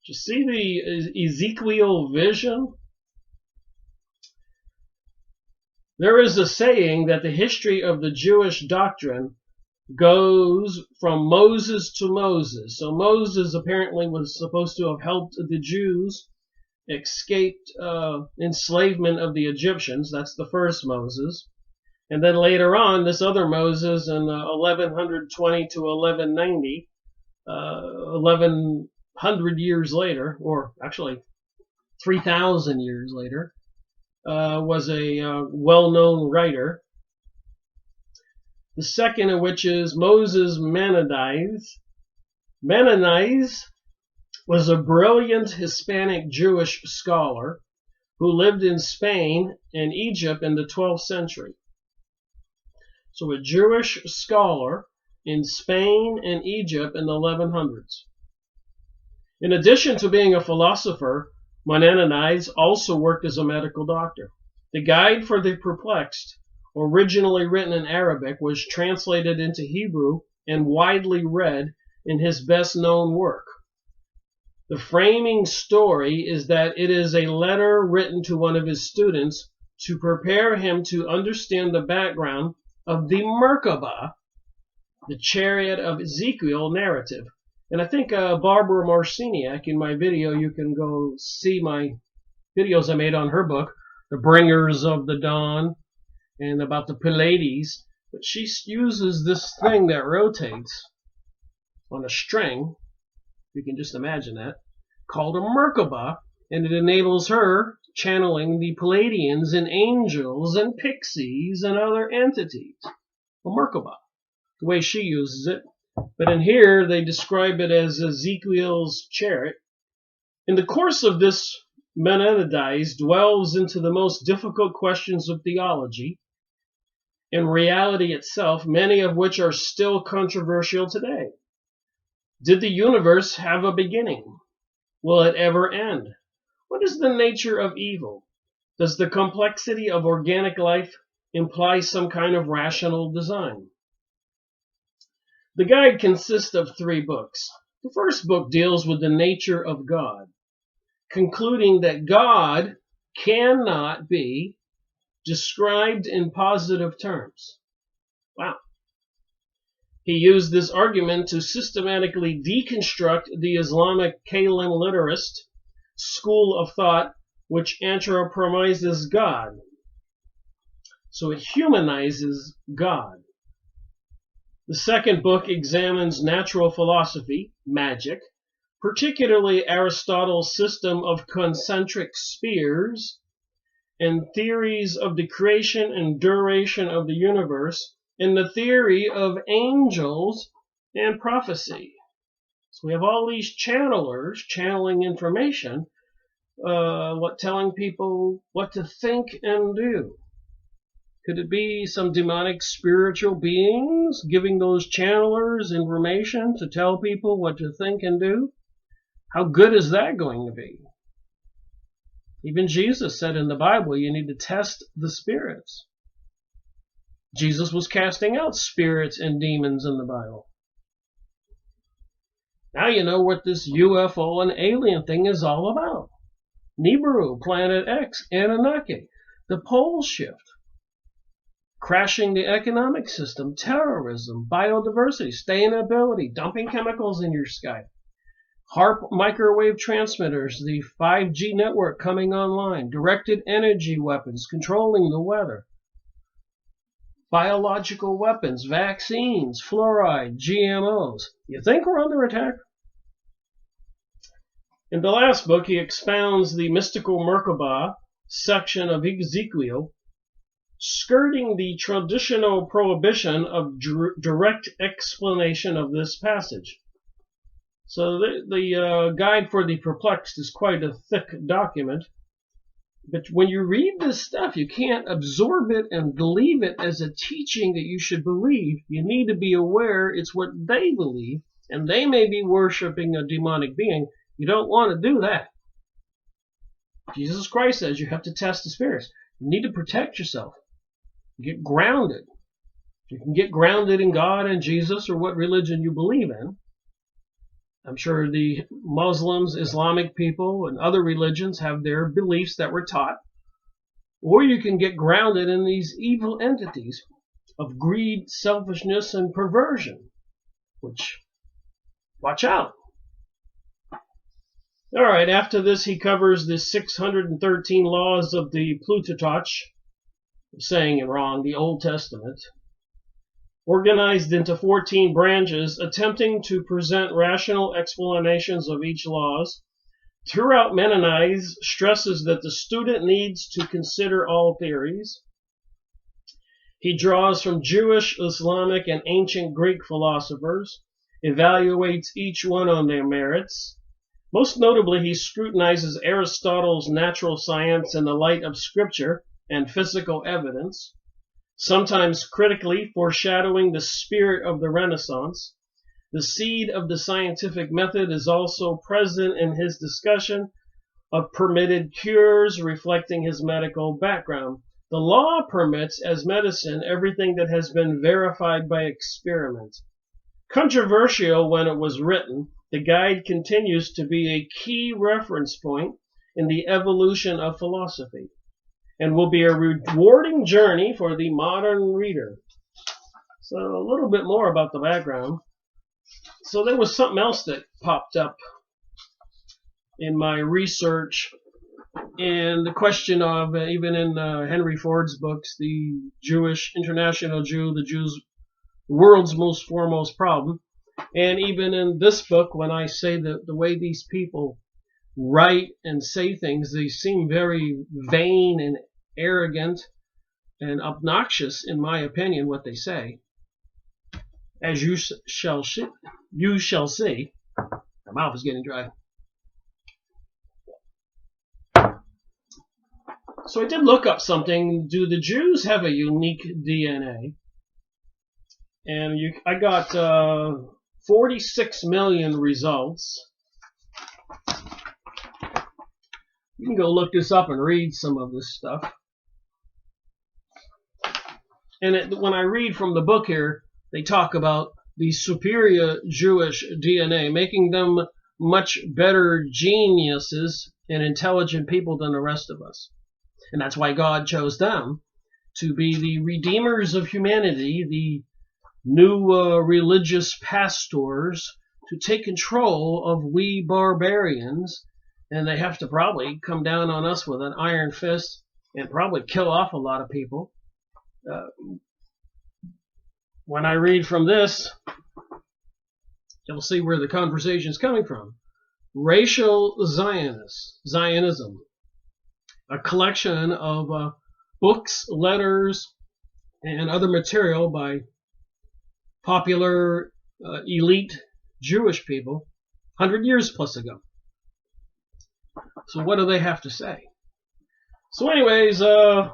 Did you see the Ezekiel vision? There is a saying that the history of the Jewish doctrine goes from Moses to Moses. So Moses apparently was supposed to have helped the Jews escape enslavement of the Egyptians. That's the first Moses. And then later on, this other Moses in 1120 to 1190, 1100 years later, or actually 3,000 years later, was a well-known writer. The second of which is Moses Maimonides. Maimonides was a brilliant Hispanic Jewish scholar who lived in Spain and Egypt in the 12th century. So a Jewish scholar in Spain and Egypt in the 1100s. In addition to being a philosopher, Maimonides also worked as a medical doctor. The Guide for the Perplexed, originally written in Arabic, was translated into Hebrew and widely read in his best-known work. The framing story is that it is a letter written to one of his students to prepare him to understand the background of the Merkabah, the chariot of Ezekiel narrative. And I think Barbara Marciniak, in my video, you can go see my videos I made on her book, The Bringers of the Dawn, and about the Pleiades. But she uses this thing that rotates on a string, you can just imagine that, called a Merkabah, and it enables her channeling the Pleiadians and angels and pixies and other entities. A Merkabah, the way she uses it. But in here, they describe it as Ezekiel's chariot. In the course of this, Maimonides dwells into the most difficult questions of theology and reality itself, many of which are still controversial today. Did the universe have a beginning? Will it ever end? What is the nature of evil? Does the complexity of organic life imply some kind of rational design? The guide consists of 3 books. The first book deals with the nature of God, concluding that God cannot be described in positive terms. Wow. He used this argument to systematically deconstruct the Islamic Kalam literist school of thought, which anthropomorphizes God. So it humanizes God. The second book examines natural philosophy, magic, particularly Aristotle's system of concentric spheres, and theories of the creation and duration of the universe, and the theory of angels and prophecy. So we have all these channelers channeling information, telling people what to think and do. Could it be some demonic spiritual beings giving those channelers information to tell people what to think and do? How good is that going to be? Even Jesus said in the Bible, you need to test the spirits. Jesus was casting out spirits and demons in the Bible. Now you know what this UFO and alien thing is all about. Nibiru, Planet X, Anunnaki, the pole shift, crashing the economic system, terrorism, biodiversity, sustainability, dumping chemicals in your sky, HARP microwave transmitters, the 5G network coming online, directed energy weapons controlling the weather, biological weapons, vaccines, fluoride, GMOs. You think we're under attack? In the last book, he expounds the mystical Merkabah section of Ezekiel, skirting the traditional prohibition of direct explanation of this passage. So the Guide for the Perplexed is quite a thick document. But when you read this stuff, you can't absorb it and believe it as a teaching that you should believe. You need to be aware it's what they believe, and they may be worshiping a demonic being. You don't want to do that. Jesus Christ says you have to test the spirits. You need to protect yourself. Get grounded. You can get grounded in God and Jesus or what religion you believe in. I'm sure the Muslims, Islamic people, and other religions have their beliefs that were taught. Or you can get grounded in these evil entities of greed, selfishness, and perversion, which, watch out. All right, after this, he covers the 613 laws of the Plutarch, saying it wrong, the Old Testament, organized into 14 branches, attempting to present rational explanations of each laws. Throughout Mennonites stresses that the student needs to consider all theories. He draws from Jewish, Islamic, and ancient Greek philosophers, evaluates each one on their merits. Most notably, he scrutinizes Aristotle's natural science in the light of scripture and physical evidence, sometimes critically foreshadowing the spirit of the Renaissance. The seed of the scientific method is also present in his discussion of permitted cures, reflecting his medical background. The law permits as medicine everything that has been verified by experiment. Controversial when it was written, the guide continues to be a key reference point in the evolution of philosophy and will be a rewarding journey for the modern reader. So a little bit more about the background. So there was something else that popped up in my research, and the question of, even in Henry Ford's books, the Jewish, international Jew, the Jews' world's most foremost problem. And even in this book, when I say that the way these people write and say things, they seem very vain and arrogant and obnoxious, in my opinion, what they say. As you shall see. My mouth is getting dry. So I did look up something. Do the Jews have a unique DNA? And I got 46 million results. You can go look this up and read some of this stuff. And when I read from the book here, they talk about the superior Jewish DNA, making them much better geniuses and intelligent people than the rest of us. And that's why God chose them to be the redeemers of humanity, the new religious pastors, to take control of we barbarians. And they have to probably come down on us with an iron fist and probably kill off a lot of people. When I read from this, you'll see where the conversation is coming from. Racial Zionism, a collection of books, letters, and other material by popular elite Jewish people 100 years plus ago. So what do they have to say? So anyways, am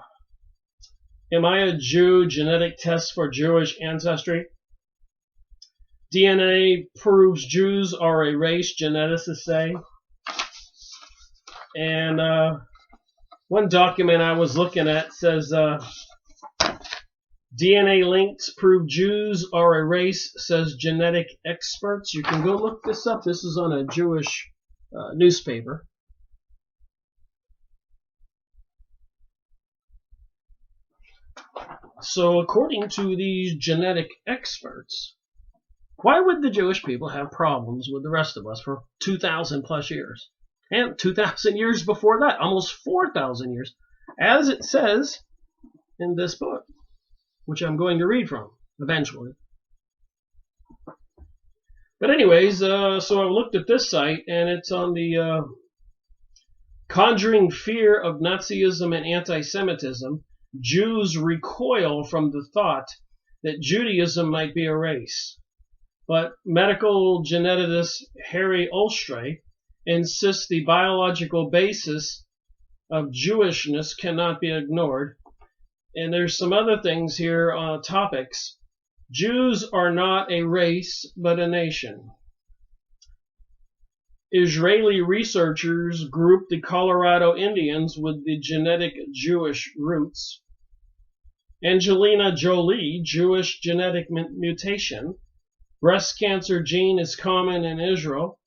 I a Jew? Genetic tests for Jewish ancestry. DNA proves Jews are a race, geneticists say. And one document I was looking at says DNA links prove Jews are a race, says genetic experts. You can go look this up. This is on a Jewish newspaper. So according to these genetic experts, why would the Jewish people have problems with the rest of us for 2,000 plus years? And 2,000 years before that, almost 4,000 years, as it says in this book, which I'm going to read from eventually. But anyways, so I looked at this site, and it's on the Conjuring Fear of Nazism and Anti-Semitism. Jews recoil from the thought that Judaism might be a race. But medical geneticist Harry Olstray insists the biological basis of Jewishness cannot be ignored. And there's some other things here on topics. Jews are not a race, but a nation. Israeli researchers grouped the Colorado Indians with the genetic Jewish roots. Angelina Jolie, Jewish genetic mutation. Breast cancer gene is common in Israel.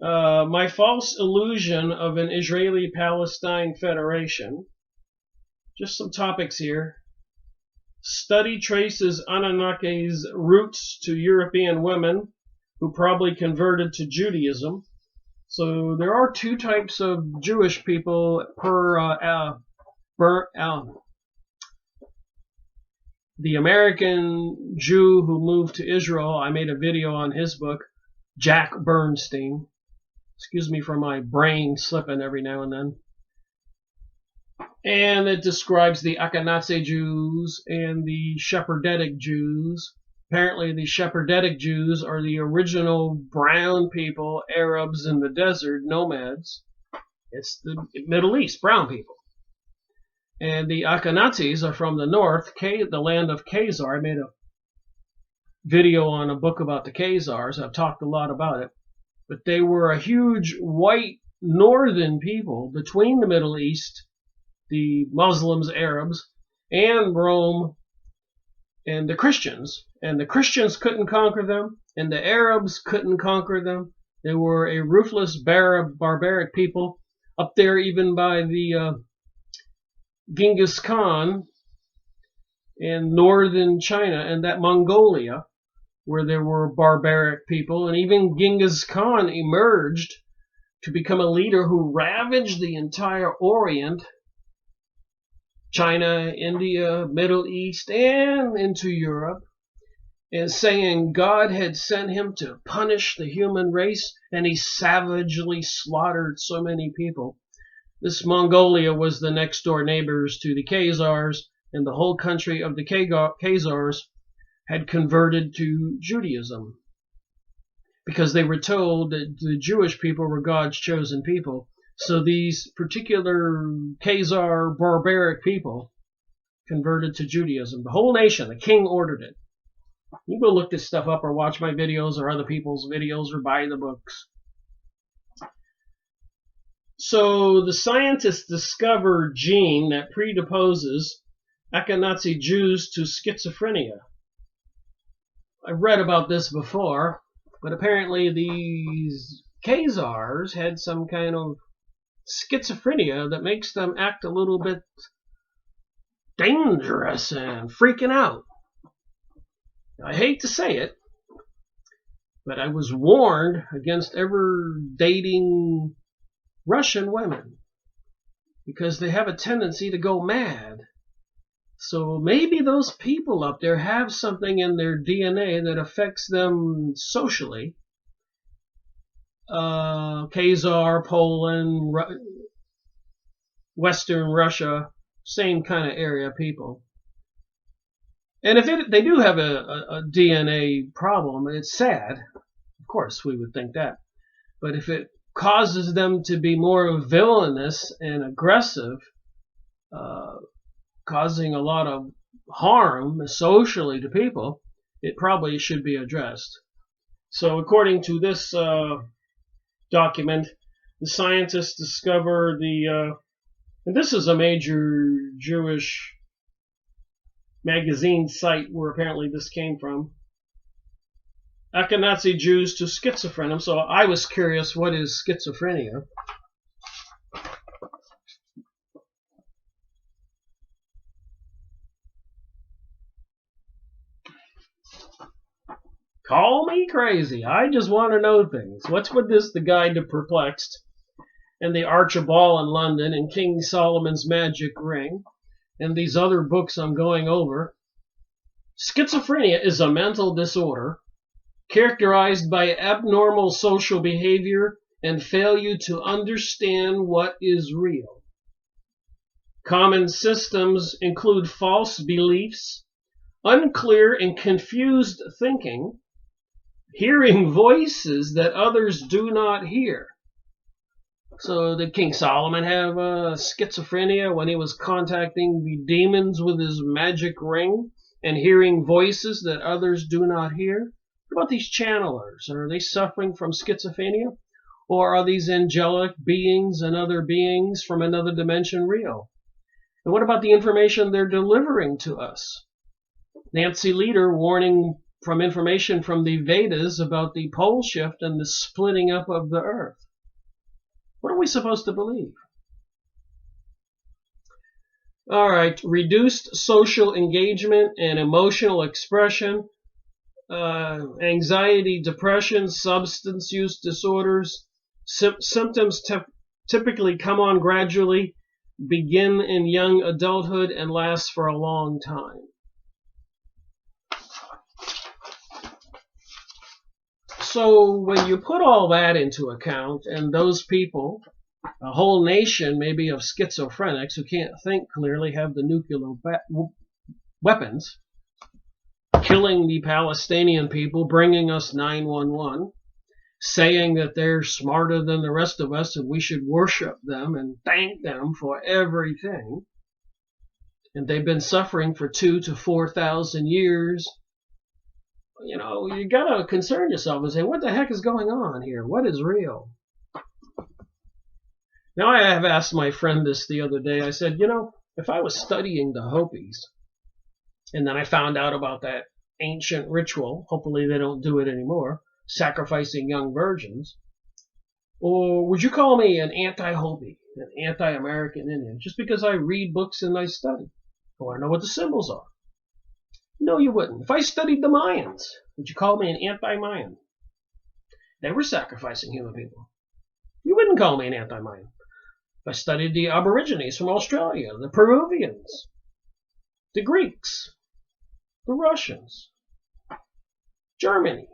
My false illusion of an Israeli-Palestine Federation. Just some topics here. Study traces Anunnaki's roots to European women who probably converted to Judaism. So there are two types of Jewish people per the American Jew who moved to Israel. I made a video on his book, Jack Bernstein. Excuse me for my brain slipping every now and then. And it describes the Ashkenazi Jews and the Sephardic Jews. Apparently the Sephardic Jews are the original brown people, Arabs in the desert, nomads. It's the Middle East, brown people. And the Ashkenazis are from the north, the land of Khazar. I made a video on a book about the Khazars. I've talked a lot about it. But they were a huge white northern people between the Middle East, the Muslims, Arabs, and Rome, and the Christians. And the Christians couldn't conquer them, and the Arabs couldn't conquer them. They were a ruthless, barbaric people, up there even by the Genghis Khan in northern China and that Mongolia, where there were barbaric people. And even Genghis Khan emerged to become a leader who ravaged the entire Orient, China, India, Middle East, and into Europe, and saying God had sent him to punish the human race, and he savagely slaughtered so many people. This Mongolia was the next door neighbors to the Khazars, and the whole country of the Khazars had converted to Judaism because they were told that the Jewish people were God's chosen people. So these particular Khazar barbaric people converted to Judaism. The whole nation, the king ordered it. You can go look this stuff up or watch my videos or other people's videos or buy the books. So the scientists discovered a gene that predisposes Ashkenazi Jews to schizophrenia. I've read about this before, but apparently these Khazars had some kind of schizophrenia that makes them act a little bit dangerous and freaking out. I hate to say it, but I was warned against ever dating Russian women because they have a tendency to go mad. So maybe those people up there have something in their DNA that affects them socially. Khazar, Poland, Western Russia, same kind of area people. And if they do have a DNA problem, it's sad. Of course, we would think that. But if it causes them to be more villainous and aggressive, causing a lot of harm socially to people, it probably should be addressed. So according to this document, the scientists discover and this is a major Jewish magazine site where apparently this came from, Ashkenazi Jews to schizophrenia. So I was curious, what is schizophrenia? Call me crazy. I just want to know things. What's with this, The Guide to Perplexed, and the Archibald in London, and King Solomon's Magic Ring, and these other books I'm going over? Schizophrenia is a mental disorder characterized by abnormal social behavior and failure to understand what is real. Common symptoms include false beliefs, unclear and confused thinking, hearing voices that others do not hear. So did King Solomon have schizophrenia when he was contacting the demons with his magic ring and hearing voices that others do not hear? What about these channelers? Are they suffering from schizophrenia? Or are these angelic beings and other beings from another dimension real? And what about the information they're delivering to us? Nancy Leader warning from information from the Vedas about the pole shift and the splitting up of the earth. What are we supposed to believe? All right, reduced social engagement and emotional expression, anxiety, depression, substance use disorders. Symptoms typically come on gradually, begin in young adulthood, and last for a long time. So when you put all that into account, and those people, a whole nation maybe of schizophrenics who can't think clearly, have the nuclear weapons, killing the Palestinian people, bringing us 911, saying that they're smarter than the rest of us and we should worship them and thank them for everything. And they've been suffering for 2,000 to 4,000 years. You know, you gotta concern yourself and say, what the heck is going on here? What is real? Now, I have asked my friend this the other day. I said, you know, if I was studying the Hopis, and then I found out about that ancient ritual, hopefully they don't do it anymore, sacrificing young virgins, or would you call me an anti-Hopi, an anti-American Indian, just because I read books and I study? Or I know what the symbols are? No, you wouldn't. If I studied the Mayans, would you call me an anti-Mayan? They were sacrificing human people. You wouldn't call me an anti-Mayan. If I studied the Aborigines from Australia, the Peruvians, the Greeks, the Russians, Germany,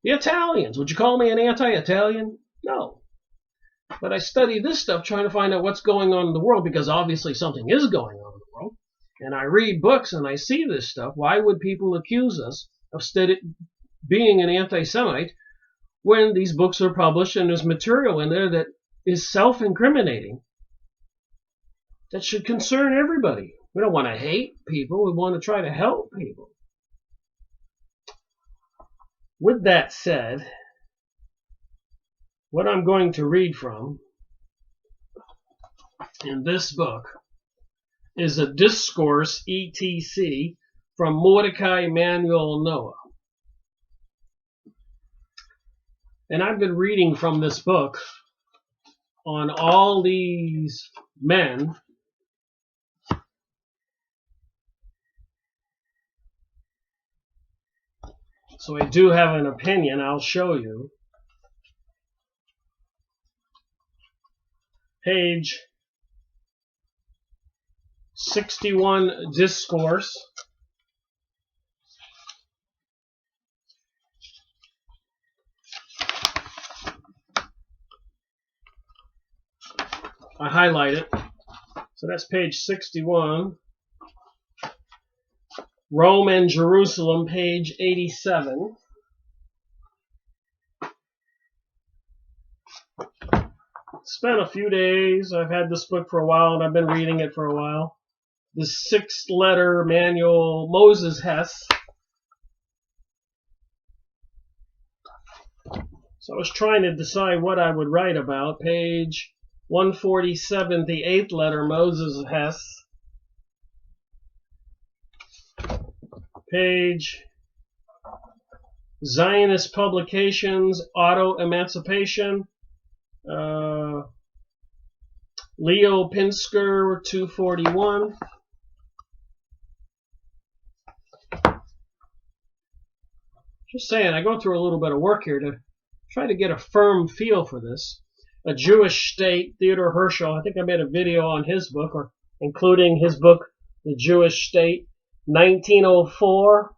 the Italians, would you call me an anti-Italian? No. But I study this stuff trying to find out what's going on in the world, because obviously something is going on in the world. And I read books and I see this stuff. Why would people accuse us of being an anti-Semite when these books are published and there's material in there that is self-incriminating, that should concern everybody? We don't want to hate people. We want to try to help people. With that said, what I'm going to read from in this book is a discourse, etc., from Mordecai Manuel Noah. And I've been reading from this book on all these men so I do have an opinion. I'll show you. Page 61, discourse. I highlight it. So that's page 61. Rome and Jerusalem, page 87. Spent a few days. I've had this book for a while, and I've been reading it for a while. The 6-letter manual, Moses Hess. So I was trying to decide what I would write about. Page 147, the 8th letter, Moses Hess. Page, Zionist Publications, Auto-Emancipation. Leo Pinsker, 241. Just saying, I go through a little bit of work here to try to get a firm feel for this. A Jewish State, Theodore Herschel. I think I made a video on his book, or including his book, The Jewish State, 1904.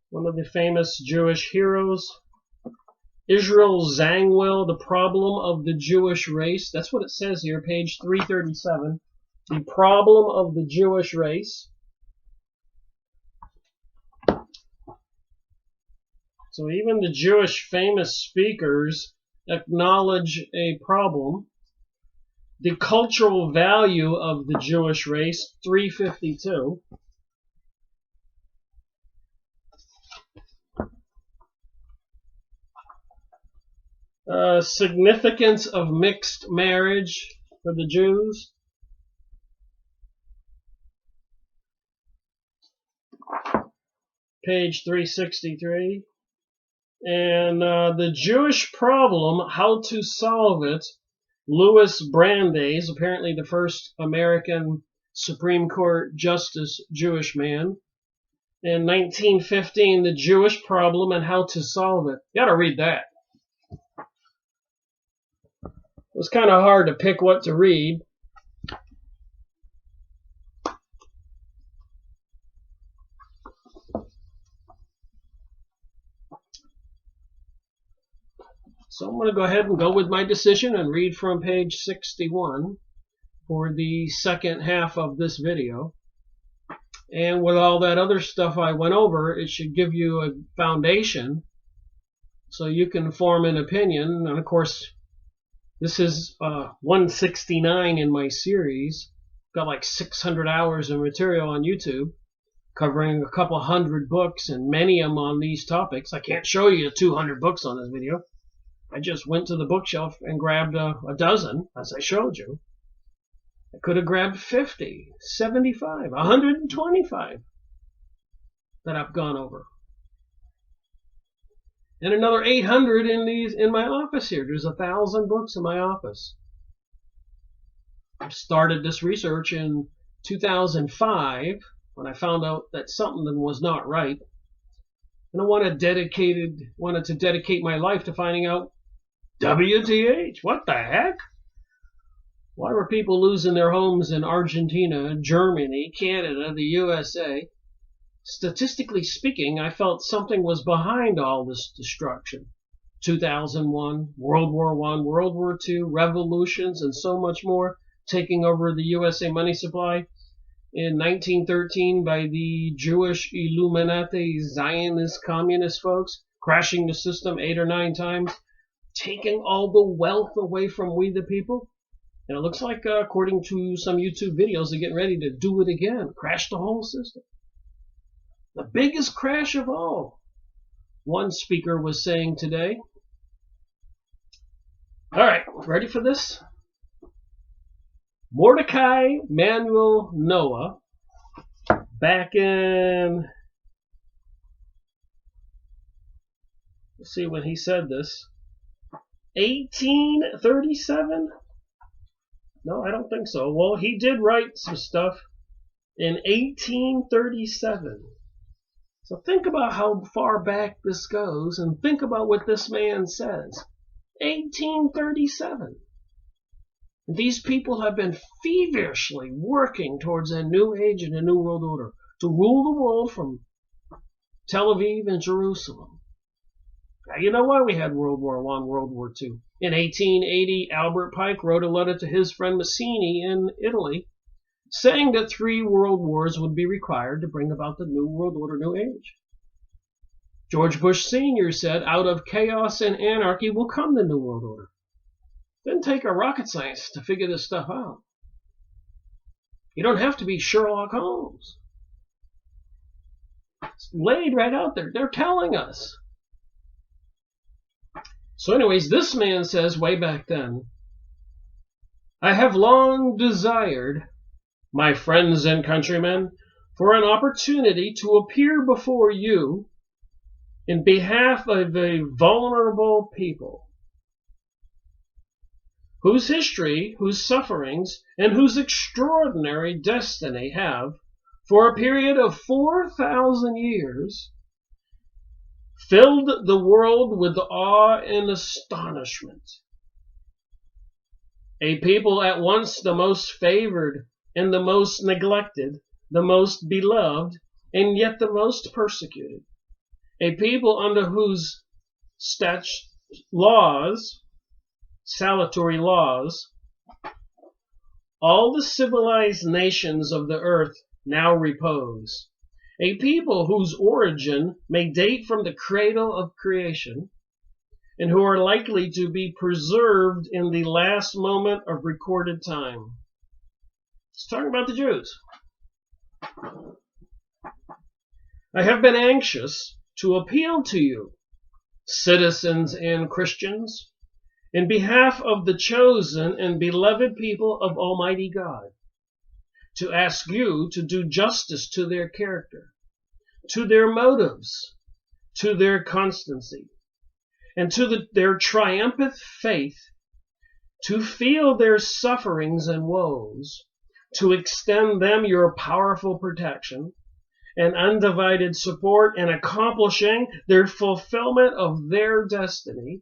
One of the famous Jewish heroes. Israel Zangwill, The Problem of the Jewish Race. That's what it says here, page 337. The Problem of the Jewish Race. So even the Jewish famous speakers acknowledge a problem. The Cultural Value of the Jewish Race, 352. Significance of mixed marriage for the Jews. Page 363. And the Jewish problem, how to solve it. Louis Brandeis, apparently the first American Supreme Court Justice Jewish man. In 1915, The Jewish Problem and How to Solve It. You gotta read that. It was kind of hard to pick what to read. So I'm going to go ahead and go with my decision and read from page 61 for the second half of this video. And with all that other stuff I went over, it should give you a foundation so you can form an opinion. And of course, this is 169 in my series. Got like 600 hours of material on YouTube covering a couple hundred books and many of them on these topics. I can't show you 200 books on this video. I just went to the bookshelf and grabbed a dozen, as I showed you. I could have grabbed 50, 75, 125 that I've gone over. And another 800 in my office here. There's 1,000 books in my office. I started this research in 2005 when I found out that something was not right. And I wanted to dedicate my life to finding out WTH, what the heck? Why were people losing their homes in Argentina, Germany, Canada, the USA? Statistically speaking, I felt something was behind all this destruction. 2001, World War I, World War II, revolutions, and so much more taking over the USA money supply. In 1913 by the Jewish Illuminati Zionist communist folks, crashing the system 8 or 9 times, taking all the wealth away from we the people. And it looks like, according to some YouTube videos, they're getting ready to do it again, crash the whole system. The biggest crash of all, one speaker was saying today. All right, ready for this? Mordecai Manuel Noah, back in, let's see when he said this, 1837? No, I don't think so. Well, he did write some stuff in 1837. So think about how far back this goes and think about what this man says. 1837. These people have been feverishly working towards a new age and a new world order to rule the world from Tel Aviv and Jerusalem. Now, you know why we had World War I, World War II. In 1880, Albert Pike wrote a letter to his friend Mazzini in Italy saying that 3 world wars would be required to bring about the new world order, new age. George Bush Sr. said, out of chaos and anarchy will come the new world order. Didn't take a rocket scientist to figure this stuff out. You don't have to be Sherlock Holmes. It's laid right out there. They're telling us. So anyways, this man says way back then, I have long desired, my friends and countrymen, for an opportunity to appear before you in behalf of a vulnerable people, whose history, whose sufferings, and whose extraordinary destiny have, for a period of 4,000 years, filled the world with awe and astonishment. A people at once the most favored and the most neglected, the most beloved, and yet the most persecuted. A people under whose salutary laws, all the civilized nations of the earth now repose. A people whose origin may date from the cradle of creation, and who are likely to be preserved in the last moment of recorded time. It's talking about the Jews. I have been anxious to appeal to you, citizens and Christians, in behalf of the chosen and beloved people of Almighty God, to ask you to do justice to their character, to their motives, to their constancy, and to their triumphant faith, to feel their sufferings and woes, to extend them your powerful protection and undivided support in accomplishing their fulfillment of their destiny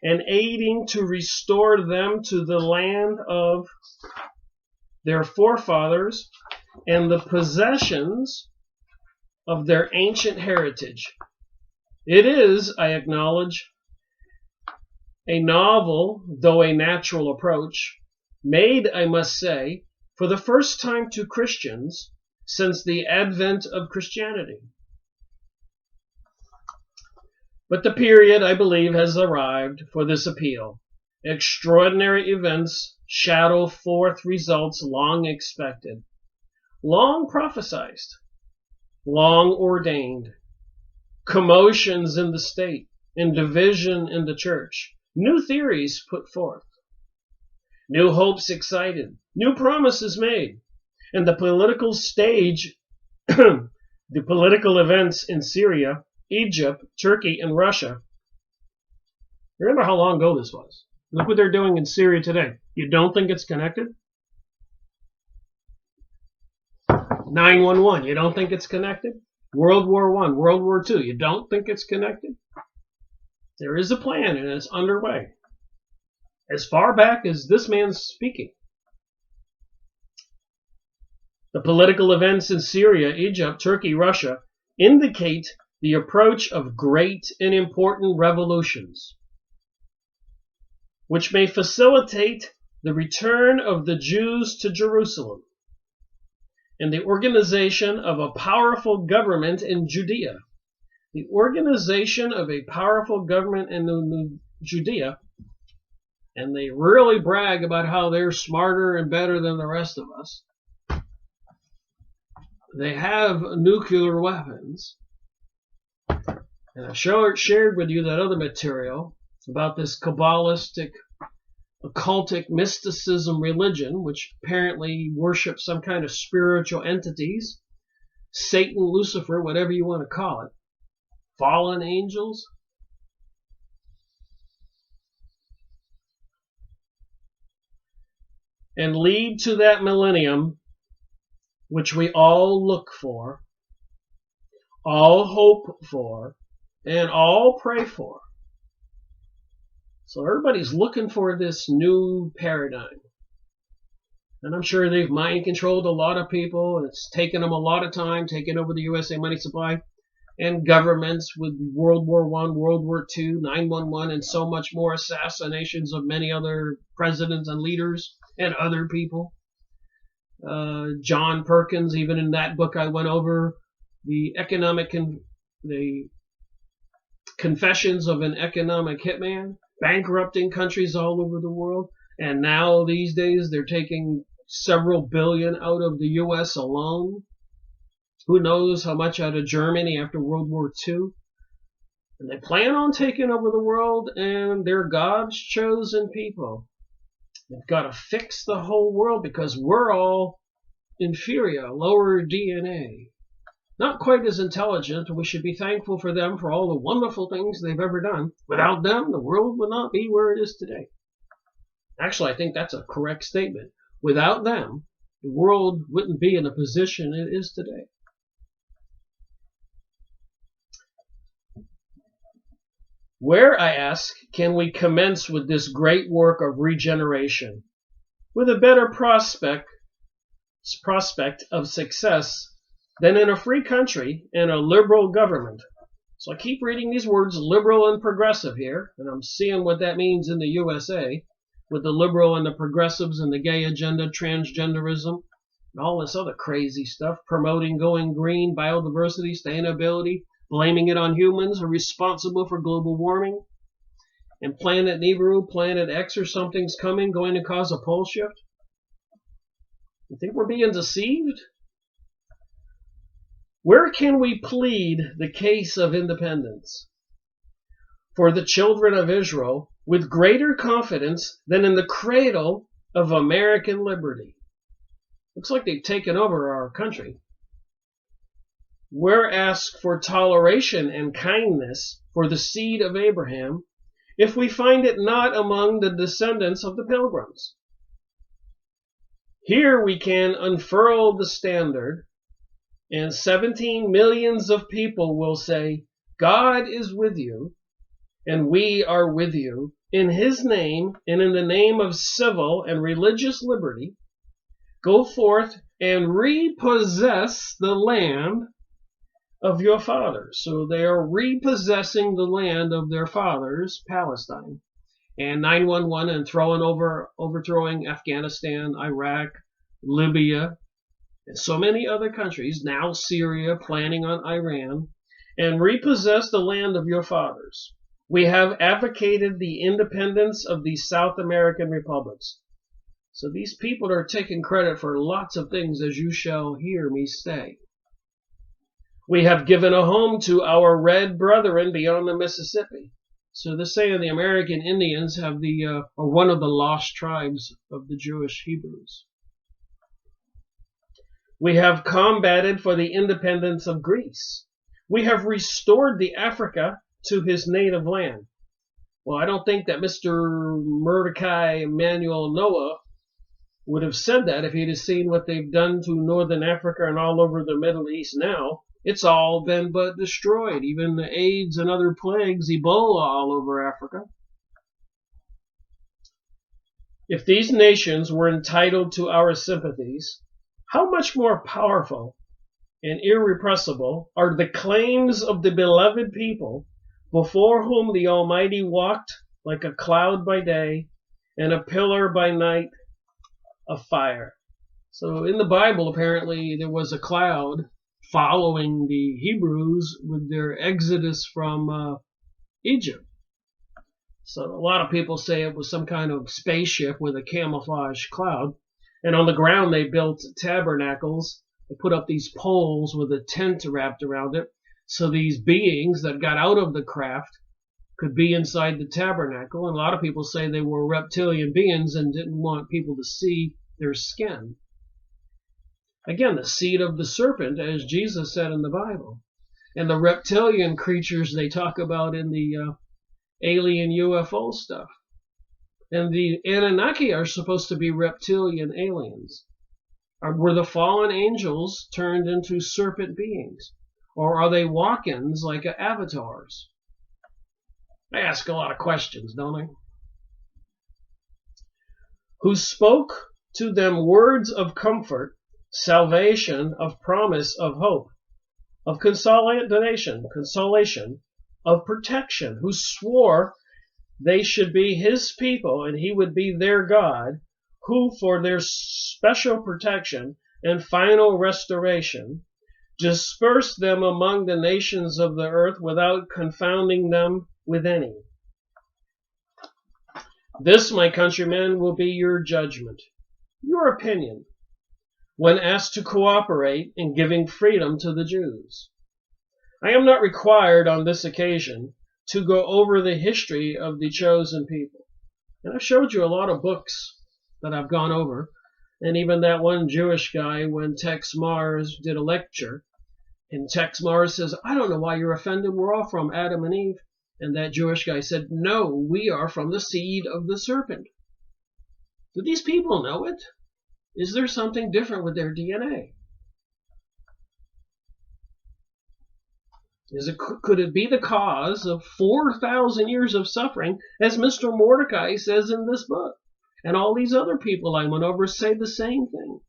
and aiding to restore them to the land of their forefathers and the possessions of their ancient heritage. It is, I acknowledge, a novel, though a natural approach, made, I must say, for the first time to Christians since the advent of Christianity. But the period, I believe, has arrived for this appeal. Extraordinary events shadow forth results long expected, long prophesied, long ordained. Commotions in the state, and division in the church. New theories put forth. New hopes excited. New promises made. And the political stage, the political events in Syria, Egypt, Turkey, and Russia. Remember how long ago this was. Look what they're doing in Syria today. You don't think it's connected? 9/11, you don't think it's connected? World War I, World War II, you don't think it's connected? There is a plan and it's underway. As far back as this man's speaking. The political events in Syria, Egypt, Turkey, Russia indicate the approach of great and important revolutions, which may facilitate the return of the Jews to Jerusalem and the organization of a powerful government in Judea. The organization of a powerful government in Judea, and they really brag about how they're smarter and better than the rest of us. They have nuclear weapons. And I shared with you that other material about this Kabbalistic, occultic mysticism religion, which apparently worships some kind of spiritual entities, Satan, Lucifer, whatever you want to call it, fallen angels. And lead to that millennium which we all look for, all hope for, and all pray for. So everybody's looking for this new paradigm. And I'm sure they've mind controlled a lot of people, and it's taken them a lot of time, taking over the USA money supply, and governments with World War I, World War II, 9/11, and so much more, assassinations of many other presidents and leaders and other people. John Perkins, even in that book I went over, the Confessions of an Economic Hitman, bankrupting countries all over the world. And now these days they're taking several billion out of the U.S. alone. Who knows how much out of Germany after World War II. And they plan on taking over the world, and they're God's chosen people. They've got to fix the whole world because we're all inferior, lower DNA. Not quite as intelligent. We should be thankful for them for all the wonderful things they've ever done. Without them, the world would not be where it is today. Actually, I think that's a correct statement. Without them, the world wouldn't be in the position it is today. Where, I ask, can we commence with this great work of regeneration with a better prospect of success than in a free country and a liberal government? So I keep reading these words, liberal and progressive here, and I'm seeing what that means in the USA with the liberal and the progressives and the gay agenda, transgenderism, and all this other crazy stuff, promoting going green, biodiversity, sustainability, blaming it on humans are responsible for global warming, and Planet Nibiru, Planet X or something's coming, going to cause a pole shift. You think we're being deceived? Where can we plead the case of independence? For the children of Israel, with greater confidence than in the cradle of American liberty. Looks like they've taken over our country. We're asked for toleration and kindness for the seed of Abraham if we find it not among the descendants of the pilgrims. Here we can unfurl the standard, and 17 millions of people will say, God is with you, and we are with you, in his name and in the name of civil and religious liberty. Go forth and repossess the land of your fathers. So they are repossessing the land of their fathers, Palestine. And 911 and overthrowing Afghanistan, Iraq, Libya, and so many other countries, now Syria, planning on Iran, and repossess the land of your fathers. We have advocated the independence of these South American republics. So these people are taking credit for lots of things, as you shall hear me say. We have given a home to our red brethren beyond the Mississippi. So they're saying the American Indians have are one of the lost tribes of the Jewish Hebrews. We have combated for the independence of Greece. We have restored the Africa to his native land. Well, I don't think that Mr. Mordecai Emmanuel Noah would have said that if he'd have seen what they've done to northern Africa and all over the Middle East now. It's all been but destroyed, even the AIDS and other plagues, Ebola all over Africa. If these nations were entitled to our sympathies, how much more powerful and irrepressible are the claims of the beloved people before whom the Almighty walked like a cloud by day and a pillar by night of fire. So in the Bible, apparently, there was a cloud following the Hebrews with their exodus from Egypt. So a lot of people say it was some kind of spaceship with a camouflage cloud. And on the ground, they built tabernacles. They put up these poles with a tent wrapped around it. So these beings that got out of the craft could be inside the tabernacle. And a lot of people say they were reptilian beings and didn't want people to see their skin. Again, the seed of the serpent, as Jesus said in the Bible. And the reptilian creatures they talk about in the alien UFO stuff. And the Anunnaki are supposed to be reptilian aliens. Were the fallen angels turned into serpent beings? Or are they walk-ins like avatars? I ask a lot of questions, don't I? Who spoke to them words of comfort, salvation, of promise, of hope, of consolation, of protection, who swore they should be his people and he would be their God, who for their special protection and final restoration dispersed them among the nations of the earth without confounding them with any. This, my countrymen, will be your judgment, your opinion, when asked to cooperate in giving freedom to the Jews. I am not required on this occasion to go over the history of the chosen people. And I've showed you a lot of books that I've gone over. And even that one Jewish guy, when Tex Mars did a lecture, and Tex Mars says, I don't know why you're offended. We're all from Adam and Eve. And that Jewish guy said, no, we are from the seed of the serpent. Do these people know it? Is there something different with their DNA? Could it be the cause of 4,000 years of suffering, as Mr. Mordecai says in this book? And all these other people I went over say the same thing.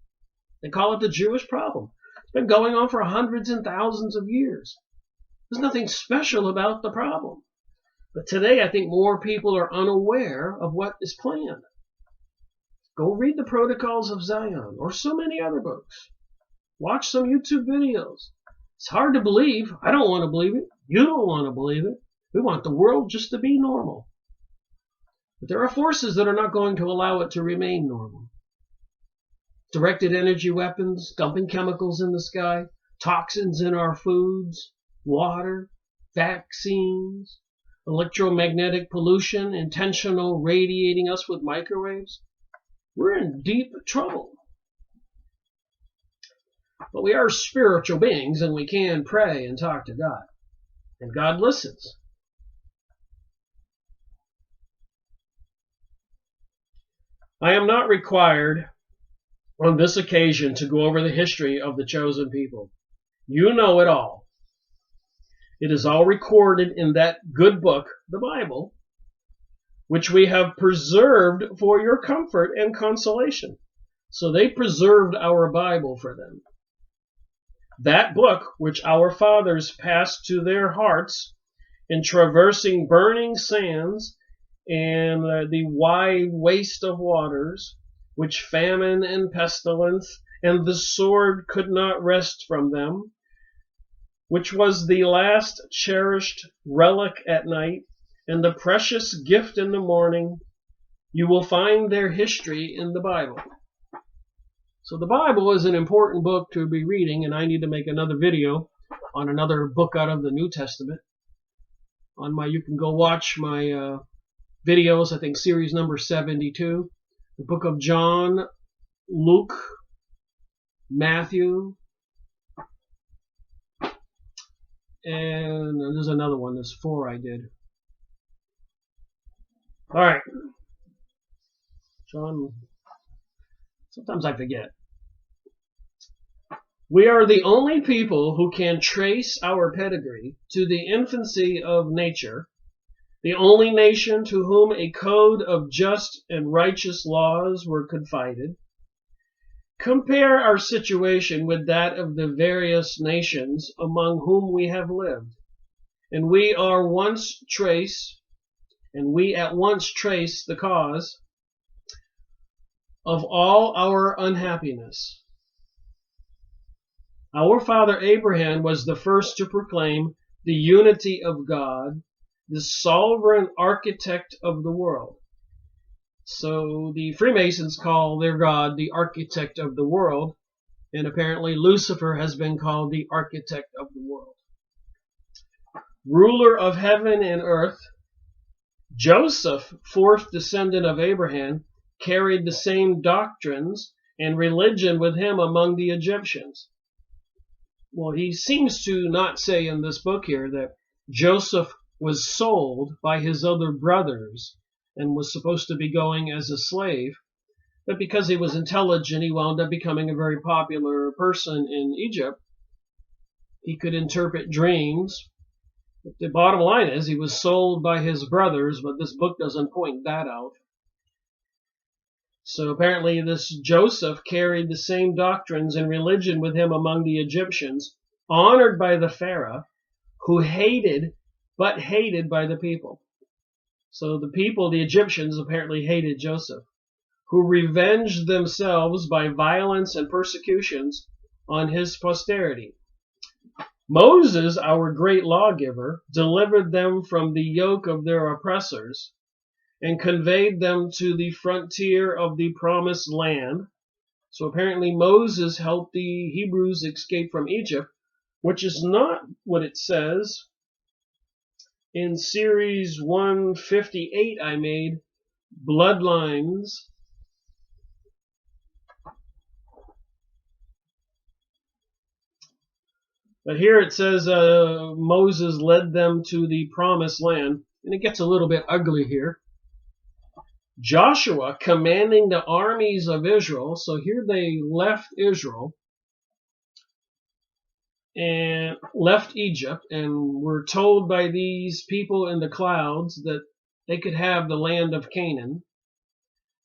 They call it the Jewish problem. It's been going on for hundreds and thousands of years. There's nothing special about the problem. But today I think more people are unaware of what is planned. Go read the Protocols of Zion or so many other books. Watch some YouTube videos. It's hard to believe. I don't want to believe it. You don't want to believe it. We want the world just to be normal. But there are forces that are not going to allow it to remain normal. Directed energy weapons, dumping chemicals in the sky, toxins in our foods, water, vaccines, electromagnetic pollution, intentional radiating us with microwaves, we're in deep trouble. But we are spiritual beings, and we can pray and talk to God. And God listens. I am not required on this occasion to go over the history of the chosen people. You know it all. It is all recorded in that good book, the Bible, which we have preserved for your comfort and consolation. So they preserved our Bible for them. That book which our fathers passed to their hearts in traversing burning sands and the wide waste of waters, which famine and pestilence and the sword could not wrest from them, which was the last cherished relic at night and the precious gift in the morning, you will find their history in the Bible. So the Bible is an important book to be reading, and I need to make another video on another book out of the New Testament. You can go watch my videos, I think series number 72, the book of John, Luke, Matthew, and there's another one, there's 4 I did. Alright. John, sometimes I forget. We are the only people who can trace our pedigree to the infancy of nature, the only nation to whom a code of just and righteous laws were confided. Compare our situation with that of the various nations among whom we have lived, and we at once trace the cause of all our unhappiness. Our father Abraham was the first to proclaim the unity of God, the sovereign architect of the world. So the Freemasons call their God the architect of the world, and apparently Lucifer has been called the architect of the world. Ruler of heaven and earth, Joseph, fourth descendant of Abraham, carried the same doctrines and religion with him among the Egyptians. Well, he seems to not say in this book here that Joseph was sold by his other brothers and was supposed to be going as a slave, but because he was intelligent, he wound up becoming a very popular person in Egypt. He could interpret dreams. But the bottom line is he was sold by his brothers, but this book doesn't point that out. So apparently this Joseph carried the same doctrines and religion with him among the Egyptians, honored by the Pharaoh, who hated by the people. So the people, the Egyptians, apparently hated Joseph, who revenged themselves by violence and persecutions on his posterity. Moses, our great lawgiver, delivered them from the yoke of their oppressors and conveyed them to the frontier of the promised land. So apparently Moses helped the Hebrews escape from Egypt, which is not what it says in series 158 I made, Bloodlines. But here it says Moses led them to the promised land, and it gets a little bit ugly here. Joshua commanding the armies of Israel, so here they left Israel and left Egypt and were told by these people in the clouds that they could have the land of Canaan.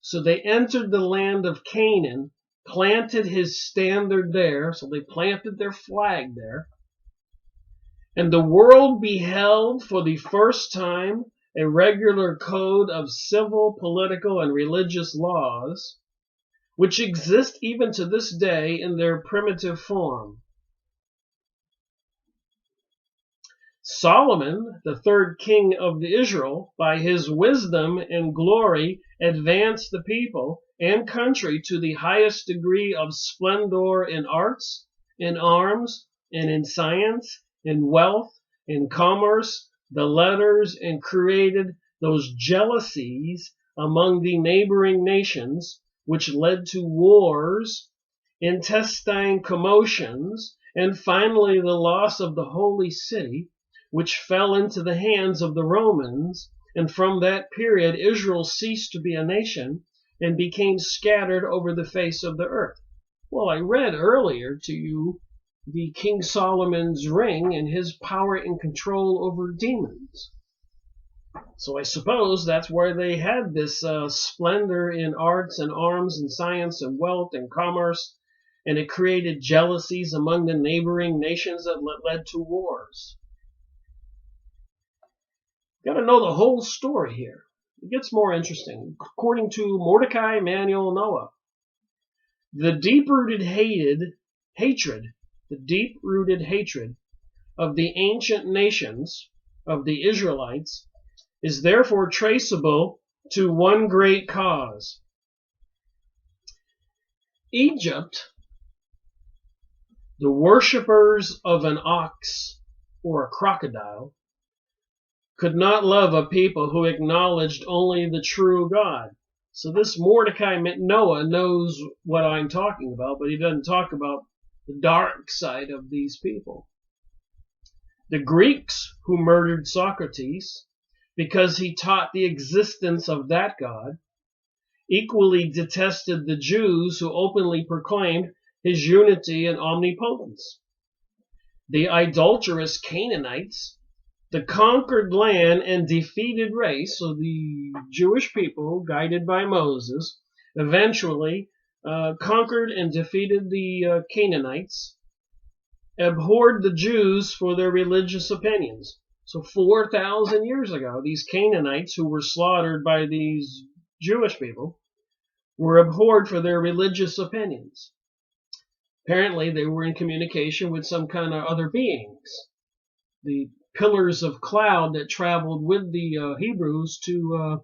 So they entered the land of Canaan, planted his standard there, so they planted their flag there. And the world beheld for the first time a regular code of civil, political, and religious laws, which exist even to this day in their primitive form. Solomon, the third king of Israel, by his wisdom and glory, advanced the people and country to the highest degree of splendor in arts, in arms, and in science, in wealth, in commerce, the letters and created those jealousies among the neighboring nations, which led to wars, intestine commotions, and finally the loss of the holy city, which fell into the hands of the Romans. And from that period, Israel ceased to be a nation and became scattered over the face of the earth. Well, I read earlier to you the King Solomon's ring and his power and control over demons. So I suppose that's where they had this splendor in arts and arms and science and wealth and commerce, and it created jealousies among the neighboring nations that led to wars. Got to know the whole story here. It gets more interesting. According to Mordecai Emanuel Noah, the deep-rooted hatred of the ancient nations of the Israelites is therefore traceable to one great cause. Egypt, the worshippers of an ox or a crocodile, could not love a people who acknowledged only the true God. So this Mordecai Noah knows what I'm talking about, but he doesn't talk about the dark side of these people. The Greeks who murdered Socrates because he taught the existence of that God equally detested the Jews who openly proclaimed his unity and omnipotence. The idolatrous Canaanites, the conquered land and defeated race, so the Jewish people, guided by Moses, eventually conquered and defeated the Canaanites, abhorred the Jews for their religious opinions. So 4,000 years ago, these Canaanites who were slaughtered by these Jewish people were abhorred for their religious opinions. Apparently, they were in communication with some kind of other beings. The pillars of cloud that traveled with the Hebrews to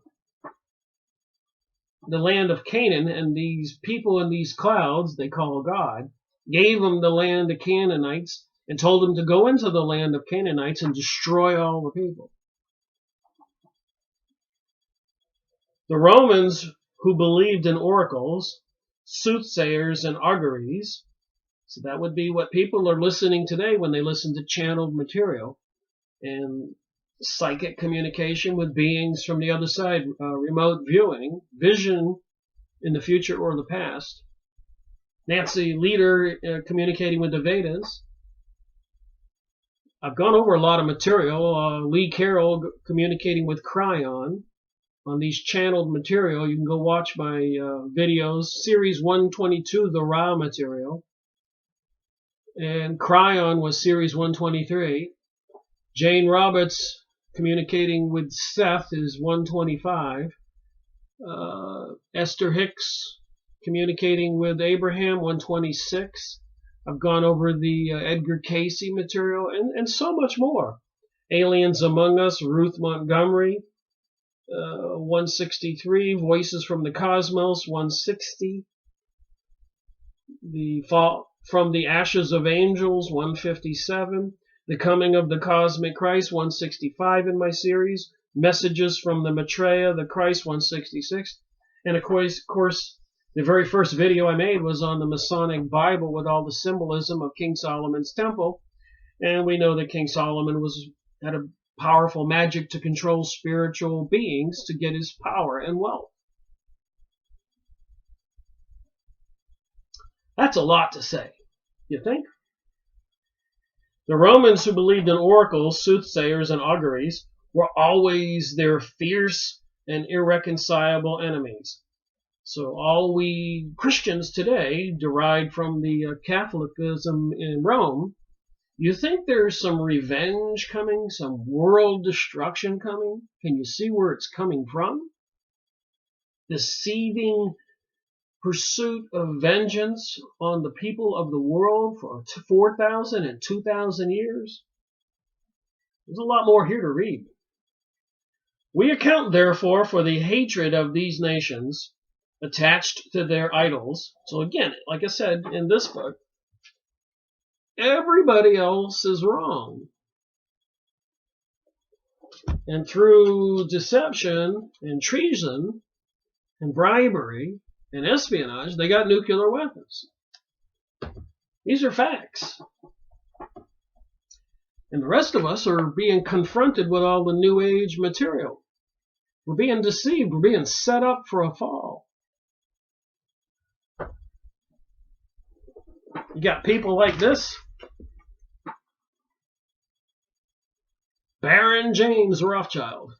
the land of Canaan, and these people in these clouds, they call God, gave them the land of Canaanites and told them to go into the land of Canaanites and destroy all the people. The Romans who believed in oracles, soothsayers, and auguries, so that would be what people are listening today when they listen to channeled material and psychic communication with beings from the other side, remote viewing, vision in the future or the past. Nancy Leader communicating with the Vedas. I've gone over a lot of material. Lee Carroll communicating with Cryon on these channeled material. You can go watch my videos. Series 122, the raw material. And Cryon was series 123. Jane Roberts communicating with Seth is 125. Esther Hicks communicating with Abraham, 126. I've gone over the Edgar Cayce material and so much more. Aliens Among Us, Ruth Montgomery, 163. Voices from the Cosmos, 160. The Fall from the Ashes of Angels, 157. The Coming of the Cosmic Christ, 165 in my series. Messages from the Maitreya, the Christ, 166. And of course, the very first video I made was on the Masonic Bible with all the symbolism of King Solomon's temple. And we know that King Solomon had a powerful magic to control spiritual beings to get his power and wealth. That's a lot to say, you think? The Romans who believed in oracles, soothsayers, and auguries were always their fierce and irreconcilable enemies. So all we Christians today, derived from the Catholicism in Rome, you think there's some revenge coming, some world destruction coming? Can you see where it's coming from? This seething pursuit of vengeance on the people of the world for 4,000 and 2,000 years? There's a lot more here to read. We account, therefore, for the hatred of these nations attached to their idols. So again, like I said in this book, everybody else is wrong. And through deception and treason and bribery and espionage, they got nuclear weapons. These are facts. And the rest of us are being confronted with all the New Age material. We're being deceived. We're being set up for a fall. You got people like this. Baron James Rothschild.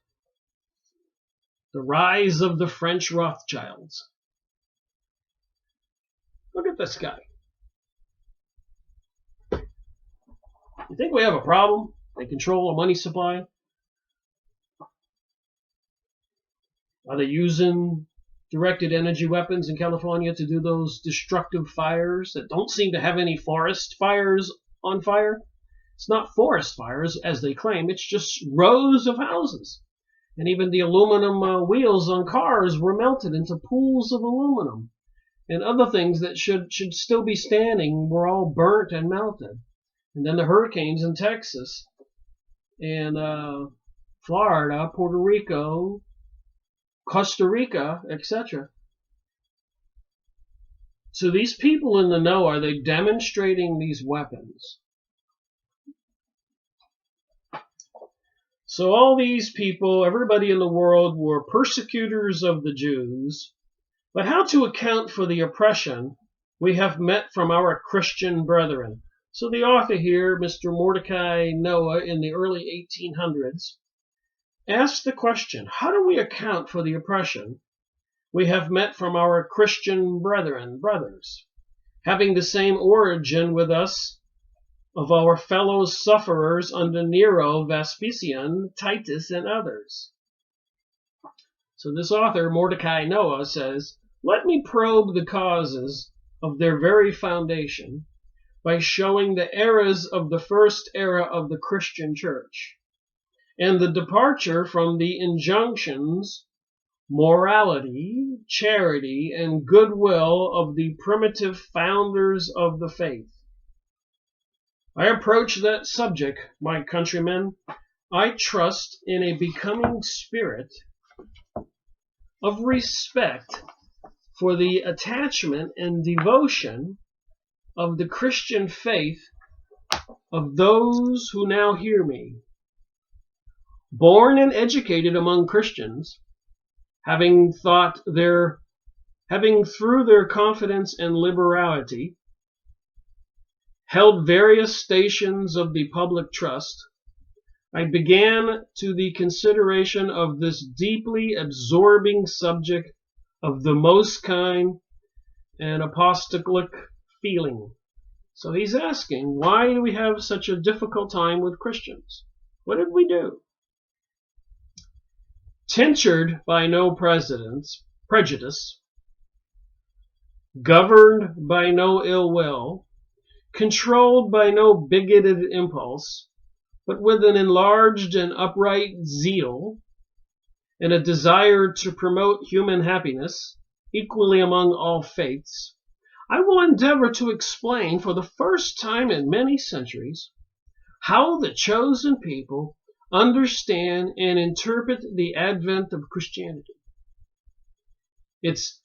The rise of the French Rothschilds. Look at this guy. You think we have a problem? They control a money supply? Are they using directed energy weapons in California to do those destructive fires that don't seem to have any forest fires on fire? It's not forest fires, as they claim. It's just rows of houses. And even the aluminum wheels on cars were melted into pools of aluminum. And other things that should still be standing were all burnt and melted. And then the hurricanes in Texas and Florida, Puerto Rico, Costa Rica, etc. So these people in the know, are they demonstrating these weapons? So all these people, everybody in the world, were persecutors of the Jews. But how to account for the oppression we have met from our Christian brethren? So the author here, Mr. Mordecai Noah, in the early 1800s, asked the question, how do we account for the oppression we have met from our Christian brothers, having the same origin with us of our fellow sufferers under Nero, Vespasian, Titus, and others? So this author, Mordecai Noah, says, let me probe the causes of their very foundation by showing the errors of the first era of the Christian church and the departure from the injunctions, morality, charity, and goodwill of the primitive founders of the faith. I approach that subject, my countrymen, I trust, in a becoming spirit of respect for the attachment and devotion of the Christian faith of those who now hear me. Born and educated among Christians, having through their confidence and liberality, held various stations of the public trust, I began to the consideration of this deeply absorbing subject of the most kind and apostolic feeling. So he's asking, why do we have such a difficult time with Christians? What did we do? Tinctured by no prejudice, governed by no ill will, controlled by no bigoted impulse, but with an enlarged and upright zeal and a desire to promote human happiness equally among all faiths, I will endeavor to explain for the first time in many centuries how the chosen people understand and interpret the advent of Christianity, its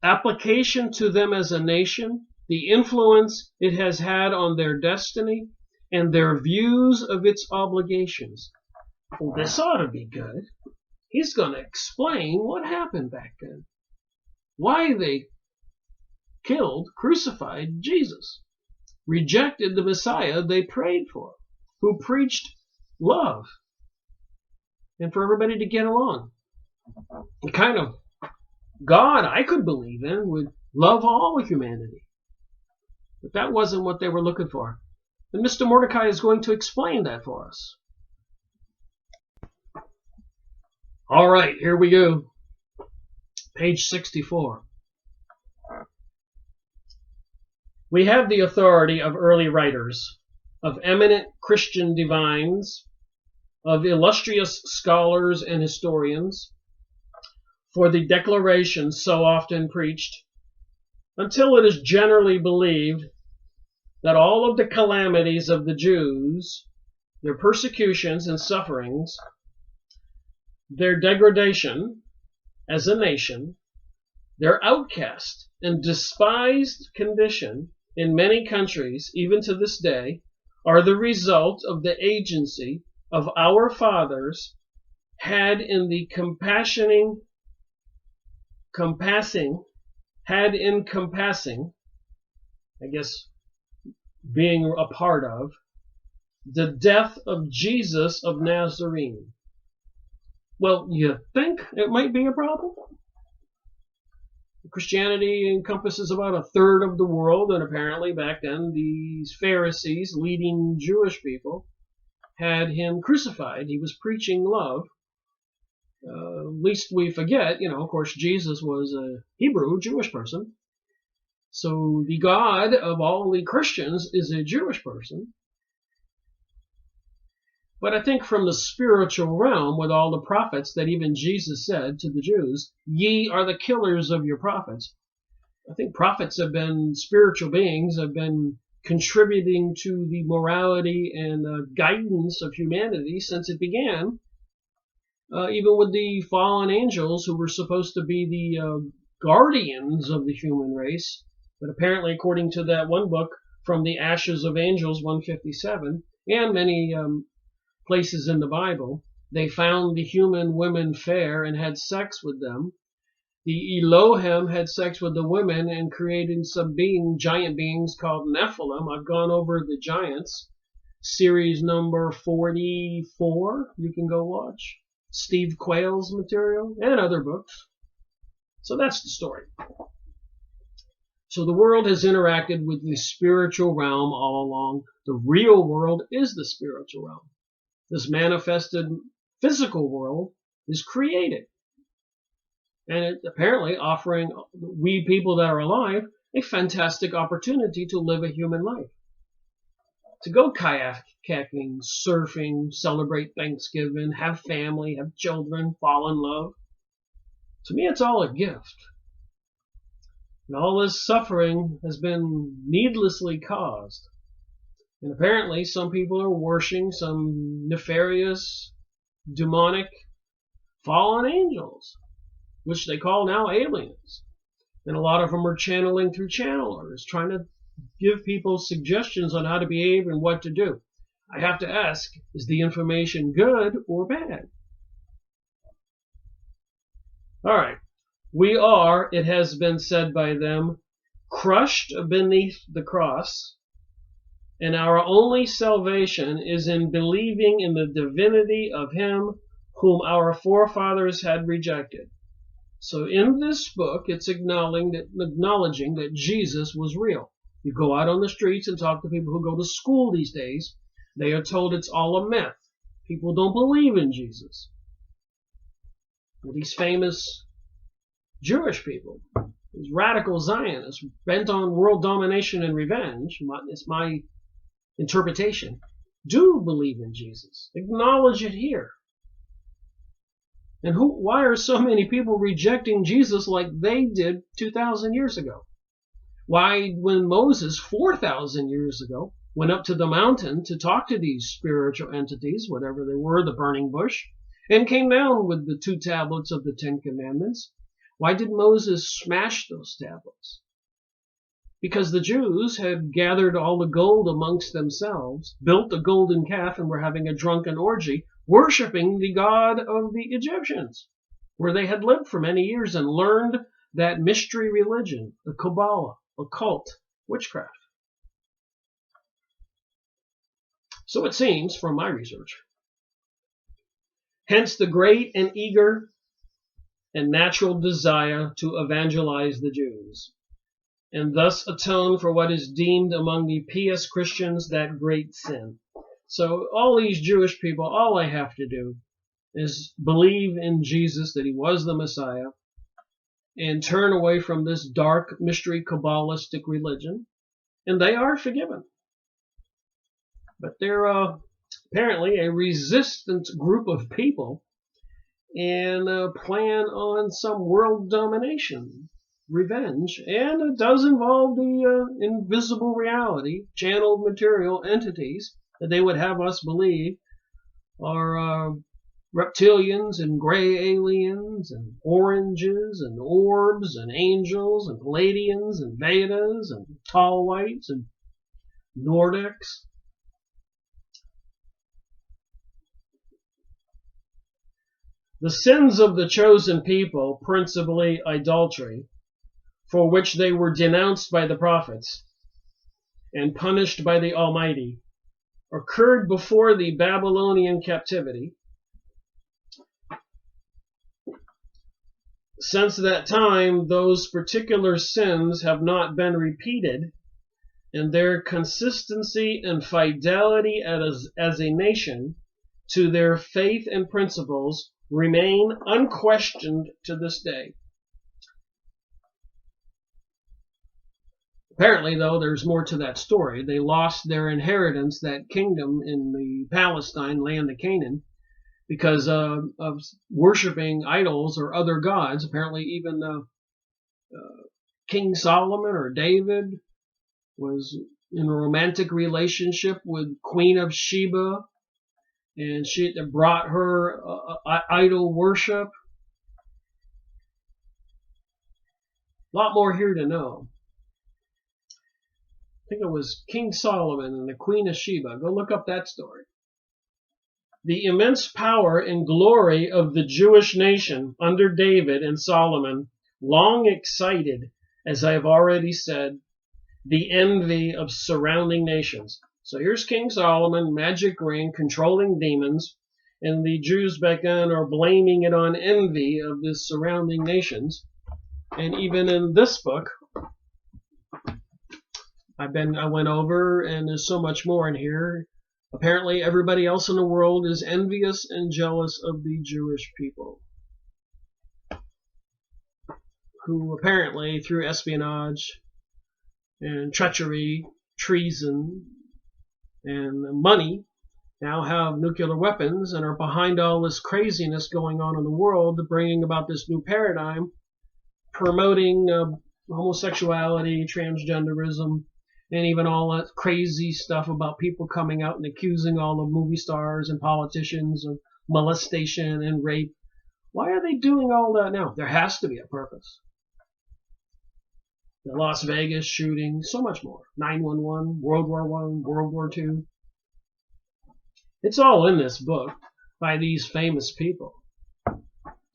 application to them as a nation, the influence it has had on their destiny, and their views of its obligations. Well, this ought to be good. He's going to explain what happened back then, why they crucified Jesus, rejected the Messiah they prayed for, who preached love, and for everybody to get along. The kind of God I could believe in would love all of humanity. But that wasn't what they were looking for. And Mr. Mordecai is going to explain that for us. All right, here we go. Page 64. We have the authority of early writers, of eminent Christian divines, of illustrious scholars and historians, for the declaration so often preached, until it is generally believed that all of the calamities of the Jews, their persecutions and sufferings, their degradation as a nation, their outcast and despised condition in many countries, even to this day, are the result of the agency of our fathers had in encompassing, I guess, being a part of, the death of Jesus of Nazarene. Well, you think it might be a problem? Christianity encompasses about a third of the world, and apparently back then these Pharisees, leading Jewish people, had him crucified. He was preaching love. Least we forget, of course, Jesus was a Hebrew, Jewish person. So the God of all the Christians is a Jewish person. But I think from the spiritual realm, with all the prophets that even Jesus said to the Jews, ye are the killers of your prophets. I think prophets have been spiritual beings, have been contributing to the morality and guidance of humanity since it began. Even with the fallen angels who were supposed to be the guardians of the human race. But apparently, according to that one book, From the Ashes of Angels, 157, and many places in the Bible, they found the human women fair and had sex with them. The Elohim had sex with the women and created some giant beings called Nephilim. I've gone over the giants. Series number 44, you can go watch. Steve Quayle's material and other books. So that's the story. So the world has interacted with the spiritual realm all along. The real world is the spiritual realm. This manifested physical world is created. And it apparently offering we people that are alive a fantastic opportunity to live a human life. To go kayaking, surfing, celebrate Thanksgiving, have family, have children, fall in love. To me, it's all a gift. And all this suffering has been needlessly caused. And apparently some people are worshiping some nefarious, demonic, fallen angels, which they call now aliens. And a lot of them are channeling through channelers, trying to give people suggestions on how to behave and what to do. I have to ask, is the information good or bad? All right. We are, it has been said by them, crushed beneath the cross, and our only salvation is in believing in the divinity of him whom our forefathers had rejected. So in this book, it's acknowledging that Jesus was real. You go out on the streets and talk to people who go to school these days, they are told it's all a myth. People don't believe in Jesus. Well, these famous Jewish people, these radical Zionists, bent on world domination and revenge, it's my interpretation, do believe in Jesus. Acknowledge it here. And why are so many people rejecting Jesus like they did 2,000 years ago? Why, when Moses, 4,000 years ago, went up to the mountain to talk to these spiritual entities, whatever they were, the burning bush, and came down with the 2 tablets of the 10 Commandments, why did Moses smash those tablets? Because the Jews had gathered all the gold amongst themselves, built a golden calf, and were having a drunken orgy, worshiping the god of the Egyptians, where they had lived for many years and learned that mystery religion, the Kabbalah, occult, witchcraft. So it seems, from my research. Hence the great and eager and natural desire to evangelize the Jews, and thus atone for what is deemed among the pious Christians that great sin. So all these Jewish people, all they have to do is believe in Jesus, that he was the Messiah, and turn away from this dark, mystery, Kabbalistic religion, and they are forgiven. But they're apparently a resistant group of people and plan on some world domination, revenge, and it does involve the invisible reality, channeled material entities that they would have us believe are reptilians and gray aliens and oranges and orbs and angels and Palladians and Vedas and tall whites and Nordics. The sins of the chosen people, principally idolatry, for which they were denounced by the prophets and punished by the Almighty, occurred before the Babylonian captivity. Since that time, those particular sins have not been repeated, and their consistency and fidelity as a nation to their faith and principles remain unquestioned to this day. Apparently, though, there's more to that story. They lost their inheritance, that kingdom in the Palestine, land of Canaan, because of worshiping idols or other gods. Apparently, even King Solomon or David was in a romantic relationship with Queen of Sheba, and she brought her idol worship. A lot more here to know. I think it was King Solomon and the Queen of Sheba. Go look up that story. The immense power and glory of the Jewish nation under David and Solomon long excited, as I have already said, the envy of surrounding nations. So here's King Solomon, magic ring, controlling demons, and the Jews back then are blaming it on envy of the surrounding nations. And even in this book, I went over, and there's so much more in here. Apparently, everybody else in the world is envious and jealous of the Jewish people, who apparently, through espionage and treachery, treason, and money, now have nuclear weapons and are behind all this craziness going on in the world, bringing about this new paradigm, promoting homosexuality, transgenderism, and even all that crazy stuff about people coming out and accusing all the movie stars and politicians of molestation and rape. Why are they doing all that now? There has to be a purpose. The Las Vegas shooting, so much more. 9/11, World War I, World War II. It's all in this book by these famous people.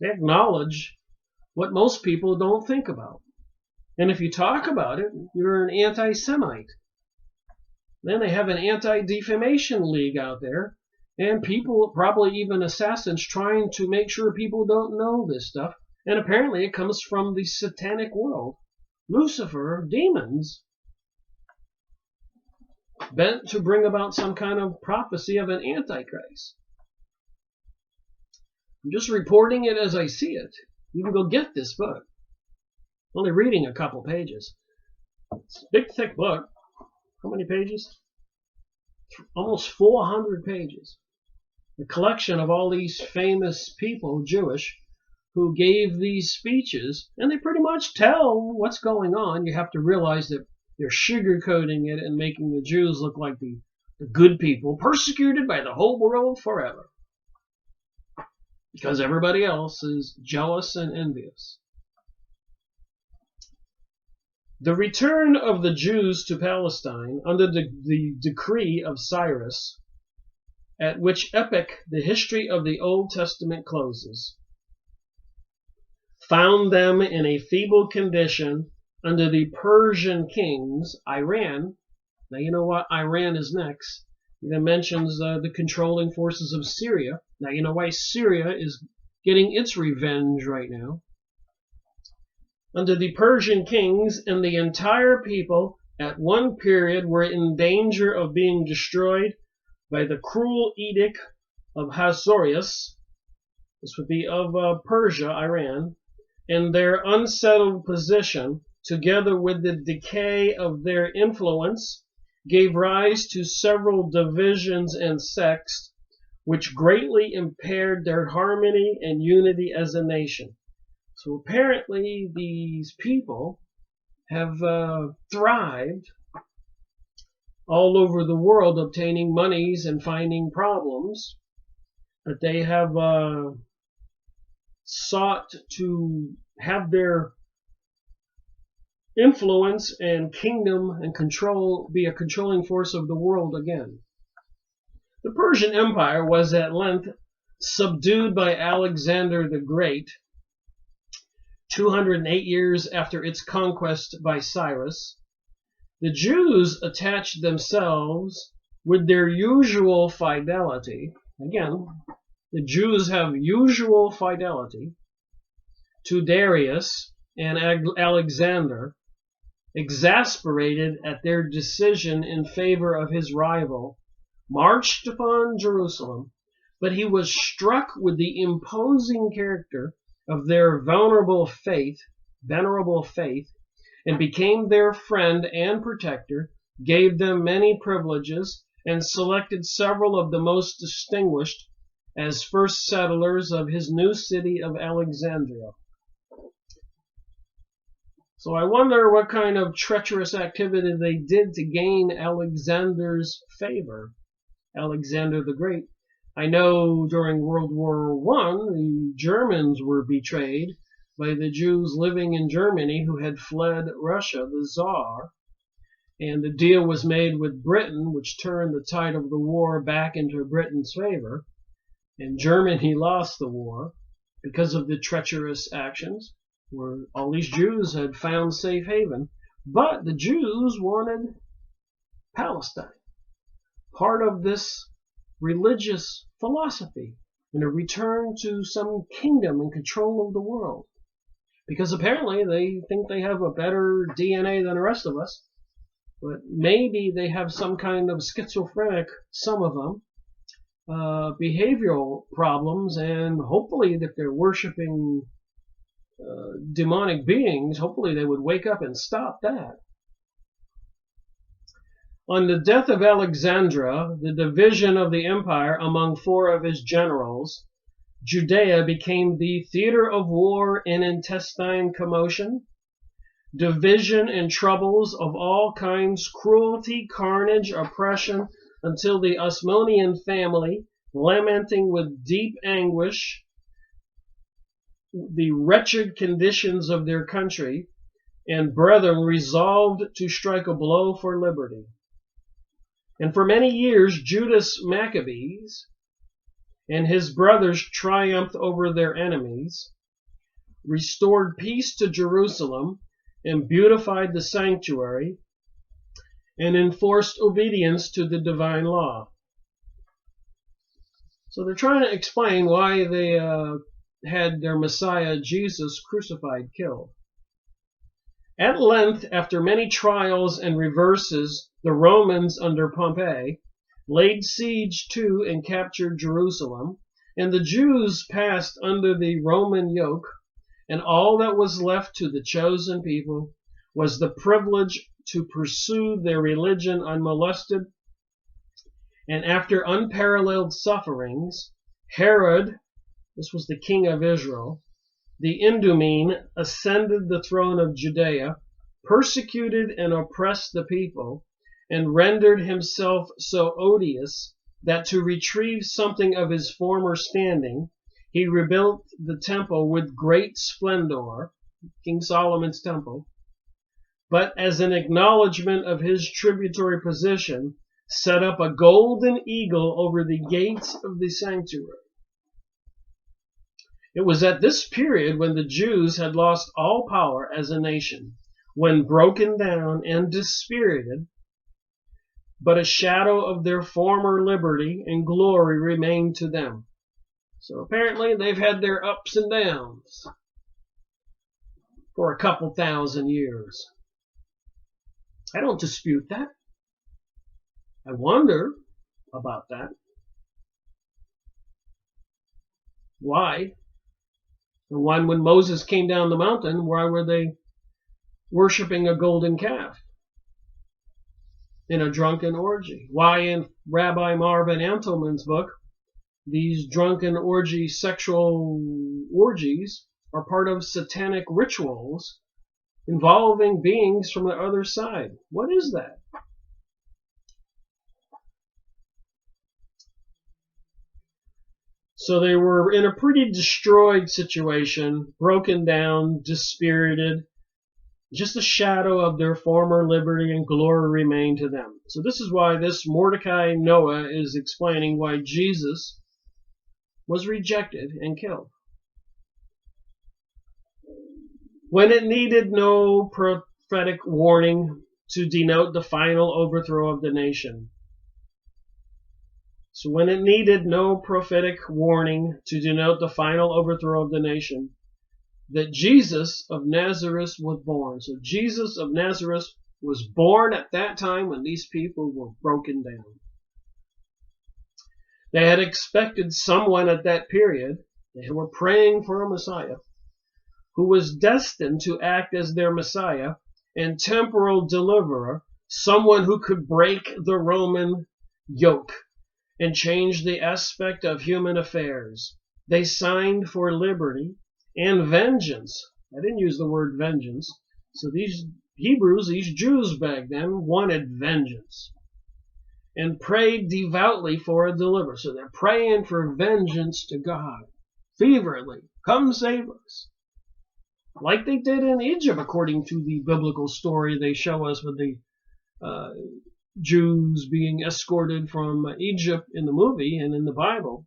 They acknowledge what most people don't think about. And if you talk about it, you're an anti-Semite. Then they have an anti-defamation league out there, and people, probably even assassins, trying to make sure people don't know this stuff. And apparently it comes from the satanic world. Lucifer, demons, bent to bring about some kind of prophecy of an antichrist. I'm just reporting it as I see it. You can go get this book. Only reading a couple pages. It's a big, thick book. How many pages? Almost 400 pages. A collection of all these famous people, Jewish, who gave these speeches, and they pretty much tell what's going on. You have to realize that they're sugarcoating it and making the Jews look like the good people, persecuted by the whole world forever. Because everybody else is jealous and envious. The return of the Jews to Palestine under the decree of Cyrus, at which epoch the history of the Old Testament closes, found them in a feeble condition under the Persian kings, Iran. Now you know what Iran is next. It then mentions the controlling forces of Syria. Now you know why Syria is getting its revenge right now. Under the Persian kings, and the entire people at one period were in danger of being destroyed by the cruel edict of Ahasuerus. This would be of Persia, Iran, and their unsettled position, together with the decay of their influence, gave rise to several divisions and sects, which greatly impaired their harmony and unity as a nation. So apparently these people have thrived all over the world, obtaining monies and finding problems. But they have sought to have their influence and kingdom and control be a controlling force of the world again. The Persian Empire was at length subdued by Alexander the Great, 208 years after its conquest by Cyrus. The Jews attached themselves with their usual fidelity. Again, the Jews have usual fidelity to Darius and Alexander, exasperated at their decision in favor of his rival, marched upon Jerusalem, but he was struck with the imposing character of their venerable faith, and became their friend and protector, gave them many privileges, and selected several of the most distinguished as first settlers of his new city of Alexandria. So I wonder what kind of treacherous activity they did to gain Alexander's favor, Alexander the Great. I know during World War I, the Germans were betrayed by the Jews living in Germany who had fled Russia, the Tsar, and the deal was made with Britain, which turned the tide of the war back into Britain's favor, and Germany lost the war because of the treacherous actions, where all these Jews had found safe haven. But the Jews wanted Palestine, part of this religious philosophy, and a return to some kingdom and control of the world. Because apparently they think they have a better DNA than the rest of us, but maybe they have some kind of schizophrenic, some of them, behavioral problems, and hopefully if they're worshiping demonic beings, hopefully they would wake up and stop that. On the death of Alexander, the division of the empire among 4 of his generals, Judea became the theater of war and intestine commotion, division and troubles of all kinds, cruelty, carnage, oppression, until the Asmonean family, lamenting with deep anguish the wretched conditions of their country, and brethren resolved to strike a blow for liberty. And for many years Judas Maccabees and his brothers triumphed over their enemies, restored peace to Jerusalem, and beautified the sanctuary, and enforced obedience to the divine law. So they're trying to explain why they had their Messiah Jesus crucified, killed. At length, after many trials and reverses, the Romans under Pompey laid siege to and captured Jerusalem, and the Jews passed under the Roman yoke, and all that was left to the chosen people was the privilege to pursue their religion unmolested. And after unparalleled sufferings, Herod, this was the king of Israel, the Idumene, ascended the throne of Judea, persecuted and oppressed the people, and rendered himself so odious that to retrieve something of his former standing, he rebuilt the temple with great splendor, King Solomon's temple, but as an acknowledgement of his tributary position, set up a golden eagle over the gates of the sanctuary. It was at this period when the Jews had lost all power as a nation, when broken down and dispirited, but a shadow of their former liberty and glory remained to them. So apparently they've had their ups and downs for a couple thousand years. I don't dispute that. I wonder about that. Why? And when Moses came down the mountain, why were they worshiping a golden calf in a drunken orgy? Why in Rabbi Marvin Antelman's book, these drunken sexual orgies are part of satanic rituals involving beings from the other side? What is that? So they were in a pretty destroyed situation, broken down, dispirited. Just a shadow of their former liberty and glory remained to them. So this is why this Mordecai Noah is explaining why Jesus was rejected and killed. When it needed no prophetic warning to denote the final overthrow of the nation. So when it needed no prophetic warning to denote the final overthrow of the nation, that Jesus of Nazareth was born. So Jesus of Nazareth was born at that time when these people were broken down. They had expected someone at that period, they were praying for a Messiah, who was destined to act as their Messiah and temporal deliverer, someone who could break the Roman yoke and change the aspect of human affairs. They signed for liberty and vengeance. I didn't use the word vengeance. So these Hebrews, these Jews back then, wanted vengeance and prayed devoutly for a deliverer. So they're praying for vengeance to God, fervently. Come save us. Like they did in Egypt, according to the biblical story they show us with the Jews being escorted from Egypt in the movie and in the Bible.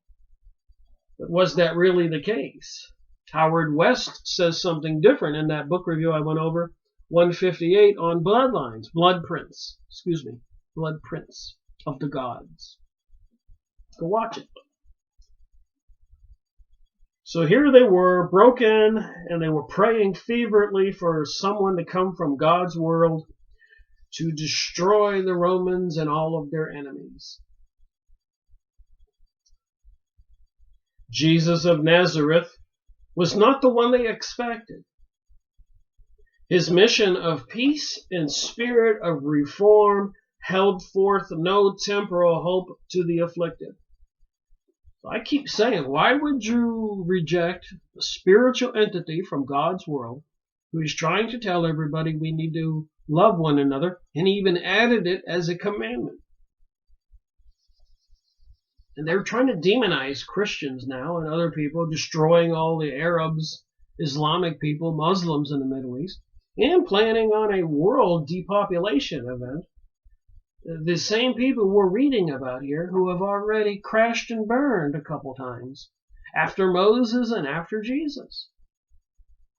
But was that really the case? Howard West says something different in that book review I went over, 158, on bloodlines, blood prints of the gods. Go watch it. So here they were, broken, and they were praying fervently for someone to come from God's world to destroy the Romans and all of their enemies. Jesus of Nazareth was not the one they expected. His mission of peace and spirit of reform held forth no temporal hope to the afflicted. So I keep saying, why would you reject a spiritual entity from God's world who is trying to tell everybody we need to love one another, and he even added it as a commandment? And they're trying to demonize Christians now and other people, destroying all the Arabs, Islamic people, Muslims in the Middle East, and planning on a world depopulation event. The same people we're reading about here who have already crashed and burned a couple times after Moses and after Jesus.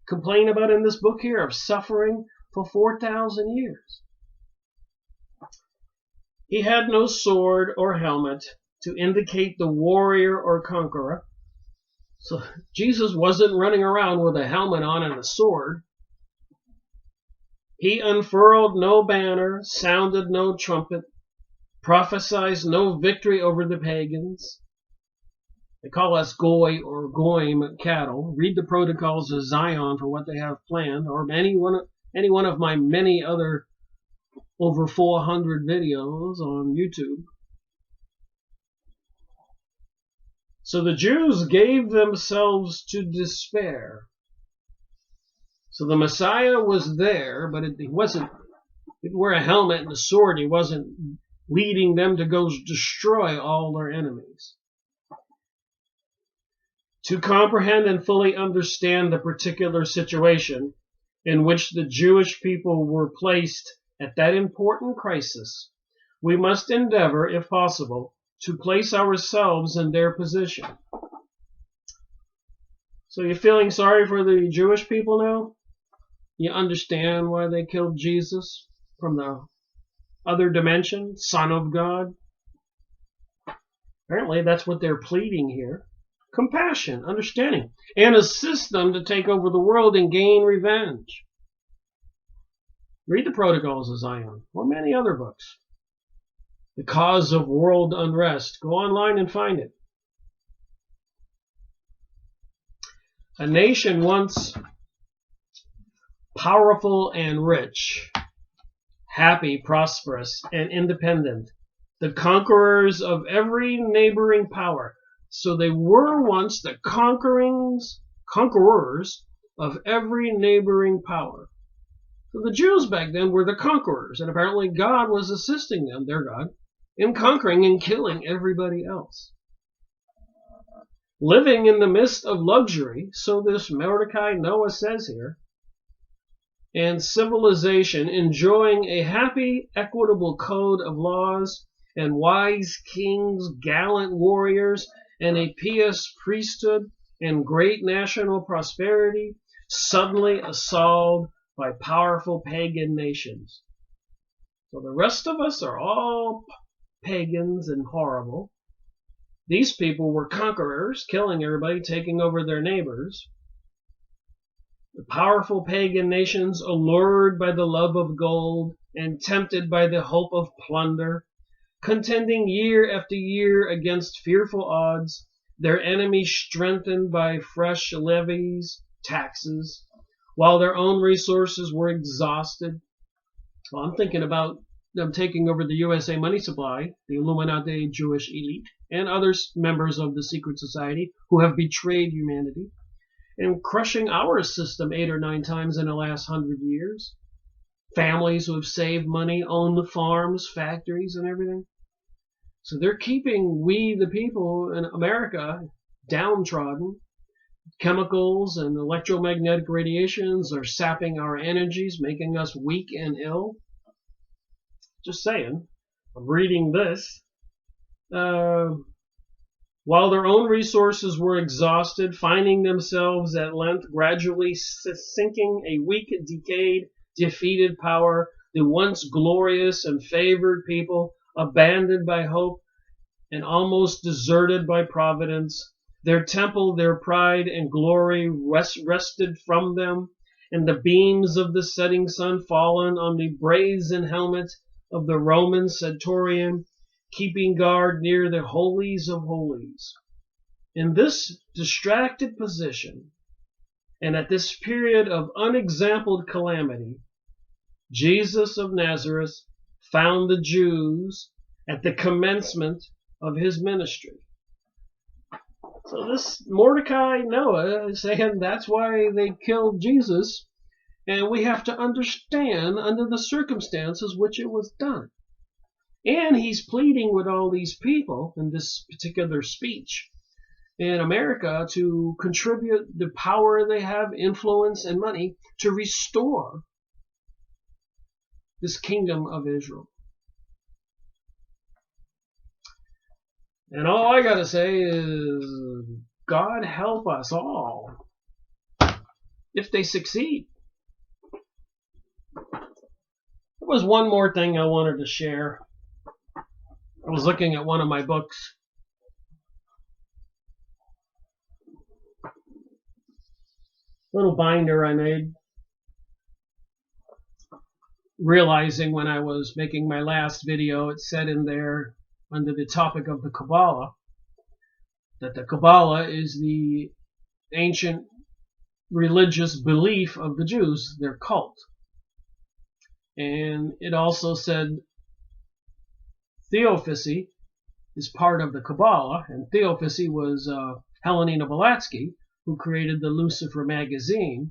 Complain about in this book here of suffering for 4,000 years. He had no sword or helmet to indicate the warrior or conqueror. So Jesus wasn't running around with a helmet on and a sword. He unfurled no banner, sounded no trumpet, prophesied no victory over the pagans. They call us Goy or Goyim cattle. Read the protocols of Zion for what they have planned, or any one of my many other over 400 videos on YouTube. So the Jews gave themselves to despair. So the Messiah was there, but he wasn't, he didn't wear a helmet and a sword. He wasn't leading them to go destroy all their enemies. To comprehend and fully understand the particular situation in which the Jewish people were placed at that important crisis, we must endeavor, if possible, to place ourselves in their position. So you're feeling sorry for the Jewish people now? You understand why they killed Jesus from the other dimension, Son of God? Apparently that's what they're pleading here. Compassion, understanding, and assist them to take over the world and gain revenge. Read the Protocols of Zion, or many other books. The Cause of World Unrest. Go online and find it. A nation once powerful and rich, happy, prosperous, and independent, the conquerors of every neighboring power. So they were once the conquerors of every neighboring power. So the Jews back then were the conquerors, and apparently God was assisting them, their God, in conquering and killing everybody else. living in the midst of luxury, so this Mordecai Noah says here, and civilization, enjoying a happy, equitable code of laws, and wise kings, gallant warriors, and a pious priesthood, and great national prosperity, suddenly assailed by powerful pagan nations. So the rest of us are all pagans and horrible. These people were conquerors, killing everybody, taking over their neighbors. The powerful pagan nations, allured by the love of gold and tempted by the hope of plunder, contending year after year against fearful odds, their enemies strengthened by fresh levies, taxes, while their own resources were exhausted. Well, I'm thinking about them taking over the USA money supply, the Illuminati Jewish elite, and other members of the secret society who have betrayed humanity, and crushing our system 8 or 9 times in the last 100 years. Families who have saved money, own the farms, factories, and everything. So they're keeping we, the people in America, downtrodden. Chemicals and electromagnetic radiations are sapping our energies, making us weak and ill. Just saying. I'm reading this. While their own resources were exhausted, finding themselves at length gradually sinking, a weak, decayed, defeated power, the once glorious and favored people, abandoned by hope and almost deserted by providence, their temple, their pride and glory wrested from them, and the beams of the setting sun fallen on the brazen helmet of the Roman centurion, keeping guard near the holies of holies. In this distracted position, and at this period of unexampled calamity, Jesus of Nazareth found the Jews at the commencement of his ministry. So this Mordecai Noah is saying that's why they killed Jesus, and we have to understand under the circumstances which it was done. And he's pleading with all these people in this particular speech in America to contribute the power they have, influence, and money to restore this kingdom of Israel. And all I got to say is, God help us all if they succeed. There was one more thing I wanted to share. I was looking at one of my books. Little binder I made, realizing when I was making my last video, it said in there under the topic of the Kabbalah that the Kabbalah is the ancient religious belief of the Jews, their cult. And it also said Theosophy is part of the Kabbalah, and Theosophy was Helena Blavatsky, who created the Lucifer magazine.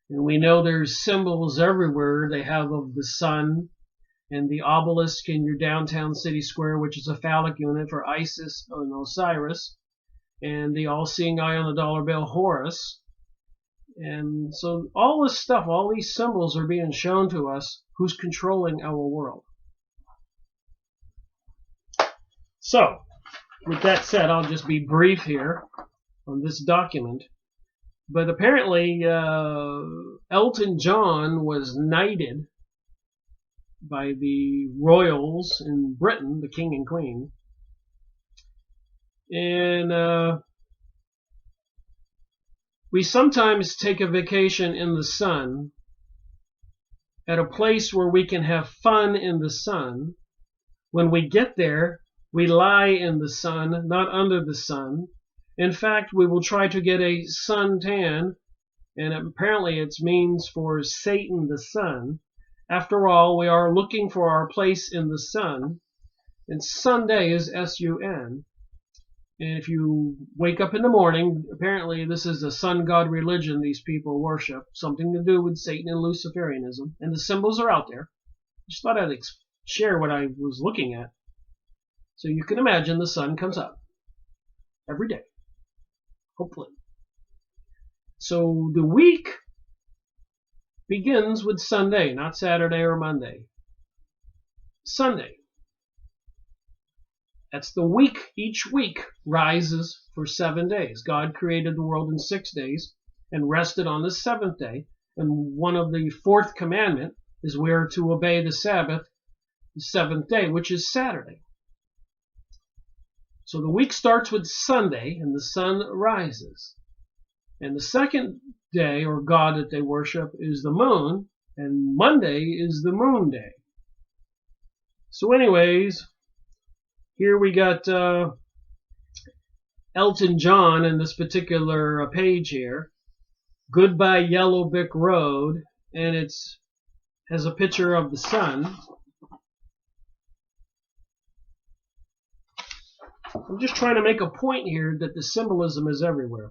And we know there's symbols everywhere they have of the sun, and the obelisk in your downtown city square, which is a phallic unit for Isis and Osiris, and the all-seeing eye on the dollar bill, Horus. And so all this stuff, all these symbols are being shown to us who's controlling our world. So, with that said, I'll just be brief here on this document. But apparently, Elton John was knighted by the royals in Britain, the king and queen. And we sometimes take a vacation in the sun at a place where we can have fun in the sun. When we get there, we lie in the sun, not under the sun. In fact, we will try to get a suntan, and apparently it means for Satan the sun. After all, we are looking for our place in the sun, and Sunday is S-U-N. And if you wake up in the morning, apparently this is a sun god religion these people worship, something to do with Satan and Luciferianism, and the symbols are out there. Just thought I'd share what I was looking at. So you can imagine the sun comes up every day. hopefully. So the week begins with Sunday, not Saturday or Monday. Sunday. That's the week. Each week rises for 7 days. God created the world in 6 days and rested on the seventh day. And one of the fourth commandment is we are to obey the Sabbath, the seventh day, which is Saturday. So the week starts with Sunday and the sun rises. And the second day, or god that they worship, is the moon, and Monday is the moon day. So anyways, here we got Elton John in this particular page here. Goodbye Yellow Brick Road, and it's has a picture of the sun. I'm just trying to make a point here that the symbolism is everywhere.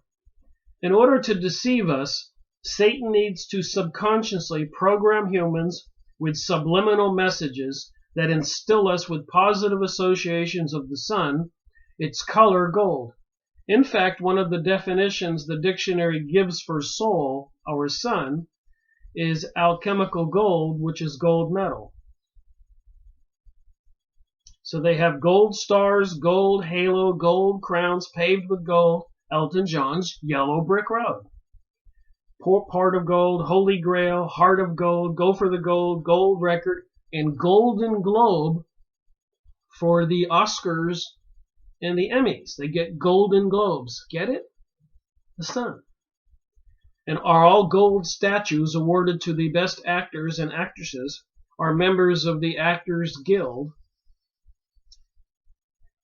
In order to deceive us, Satan needs to subconsciously program humans with subliminal messages that instill us with positive associations of the sun, its color gold. In fact, one of the definitions the dictionary gives for soul, our sun, is alchemical gold, which is gold metal. So they have gold stars, gold halo, gold crowns paved with gold. Elton John's Yellow Brick Road. Part of gold, Holy Grail, Heart of Gold, Go for the Gold, Gold Record, and Golden Globe for the Oscars and the Emmys. They get Golden Globes. Get it? The sun. And are all gold statues awarded to the best actors and actresses are members of the Actors Guild.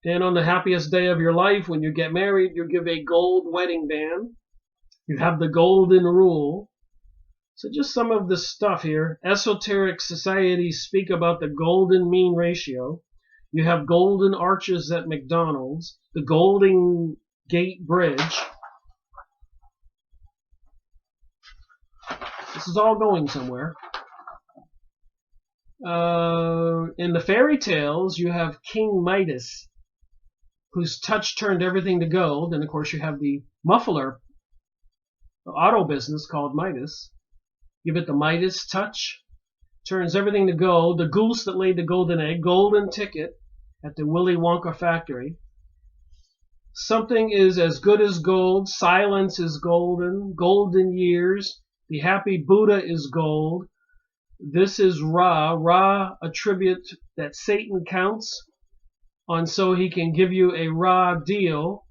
And on the happiest day of your life, when you get married, you give a gold wedding band. You have the golden rule. So just some of this stuff here. Esoteric societies speak about the golden mean ratio. You have golden arches at McDonald's, the Golden Gate Bridge. This is all going somewhere. In the fairy tales, you have King Midas, whose touch turned everything to gold. And of course, you have the muffler auto business called Midas. Give it the Midas touch, turns everything to gold. The goose that laid the golden egg, golden ticket at the Willy Wonka factory. Something is as good as gold. Silence is golden. Golden years. The happy Buddha is gold. This is Ra. Ra, a tribute that Satan counts on so he can give you a raw deal.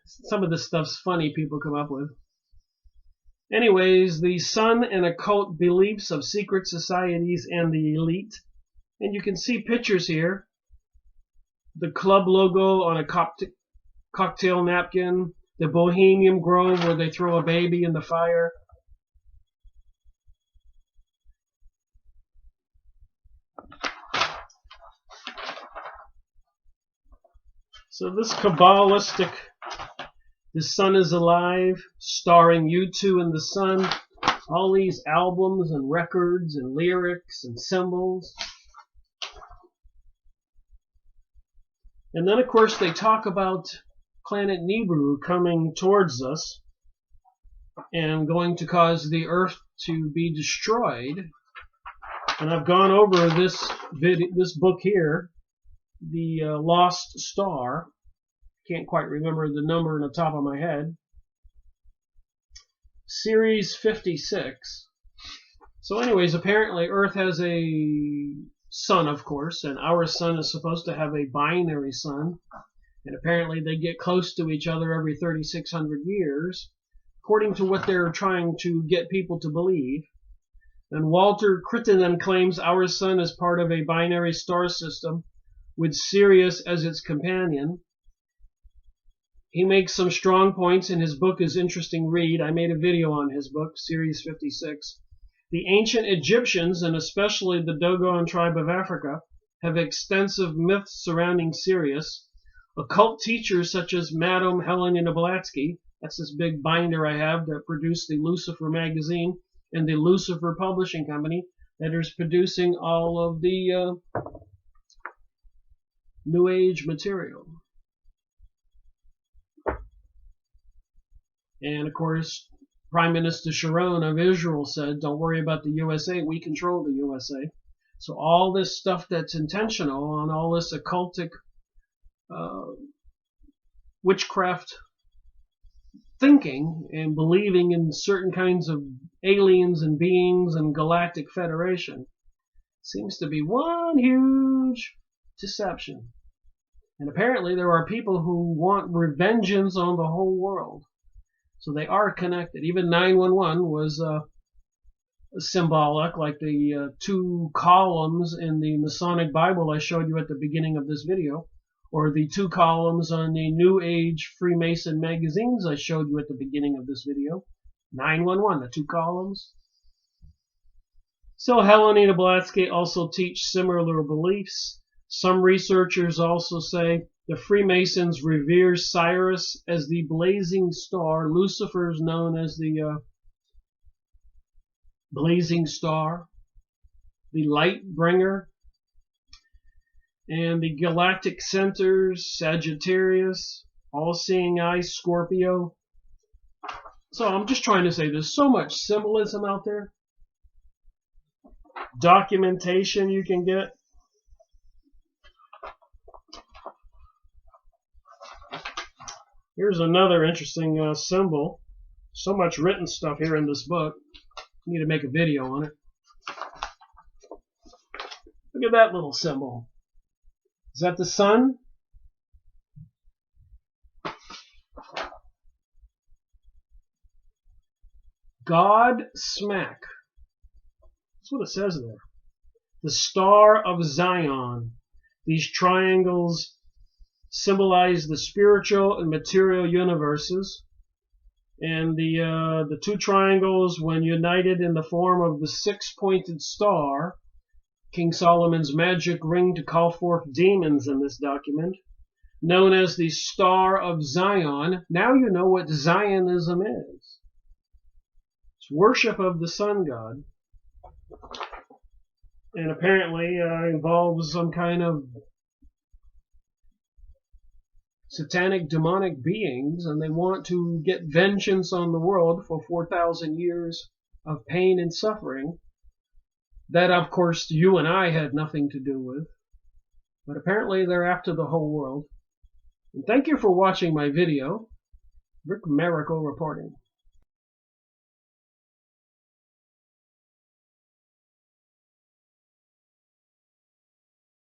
Some of this stuff's funny people come up with. Anyways, the sun and occult beliefs of secret societies and the elite. And you can see pictures here. The club logo on a cocktail napkin. The Bohemian Grove where they throw a baby in the fire. So this Kabbalistic, The Sun is Alive, starring U2 and the Sun, all these albums and records and lyrics and symbols. And then, of course, they talk about planet Nibiru coming towards us and going to cause the Earth to be destroyed. And I've gone over this book here, The Lost Star. Can't quite remember the number on the top of my head. Series 56. So anyways, apparently Earth has a sun, of course, and our sun is supposed to have a binary sun. And apparently they get close to each other every 3,600 years, according to what they're trying to get people to believe. And Walter Crittenden claims our sun is part of a binary star system with Sirius as its companion. He makes some strong points, and his book is interesting read. I made a video on his book, Series 56. The ancient Egyptians, and especially the Dogon tribe of Africa, have extensive myths surrounding Sirius. Occult teachers such as Madame Helena Blavatsky, that's this big binder I have that produced the Lucifer magazine and the Lucifer Publishing Company that is producing all of the New Age material. And of course, Prime Minister Sharon of Israel said, don't worry about the USA, we control the USA. So all this stuff that's intentional and all this occultic witchcraft thinking and believing in certain kinds of aliens and beings and galactic federation seems to be one huge deception. And apparently there are people who want revengeance on the whole world. So they are connected. Even 911 was symbolic, like the two columns in the Masonic Bible I showed you at the beginning of this video, or the two columns on the New Age Freemason magazines I showed you at the beginning of this video. 911, the two columns. So Helena Blavatsky also teach similar beliefs. Some researchers also say the Freemasons revere Sirius as the blazing star. Lucifer is known as the blazing star, the light bringer, and the galactic centers, Sagittarius, all-seeing eye, Scorpio. So I'm just trying to say there's so much symbolism out there. Documentation you can get. Here's another interesting symbol. So much written stuff here in this book. I need to make a video on it. Look at that little symbol. Is that the sun? God smack. That's what it says there. The Star of Zion. These triangles symbolize the spiritual and material universes. And the two triangles, when united in the form of the six-pointed star, King Solomon's magic ring to call forth demons in this document, known as the Star of Zion. Now you know what Zionism is. It's worship of the sun god. And apparently involves some kind of satanic demonic beings, and they want to get vengeance on the world for 4,000 years of pain and suffering that, of course, you and I had nothing to do with. But apparently they're after the whole world. And thank you for watching my video. Rick Miracle reporting.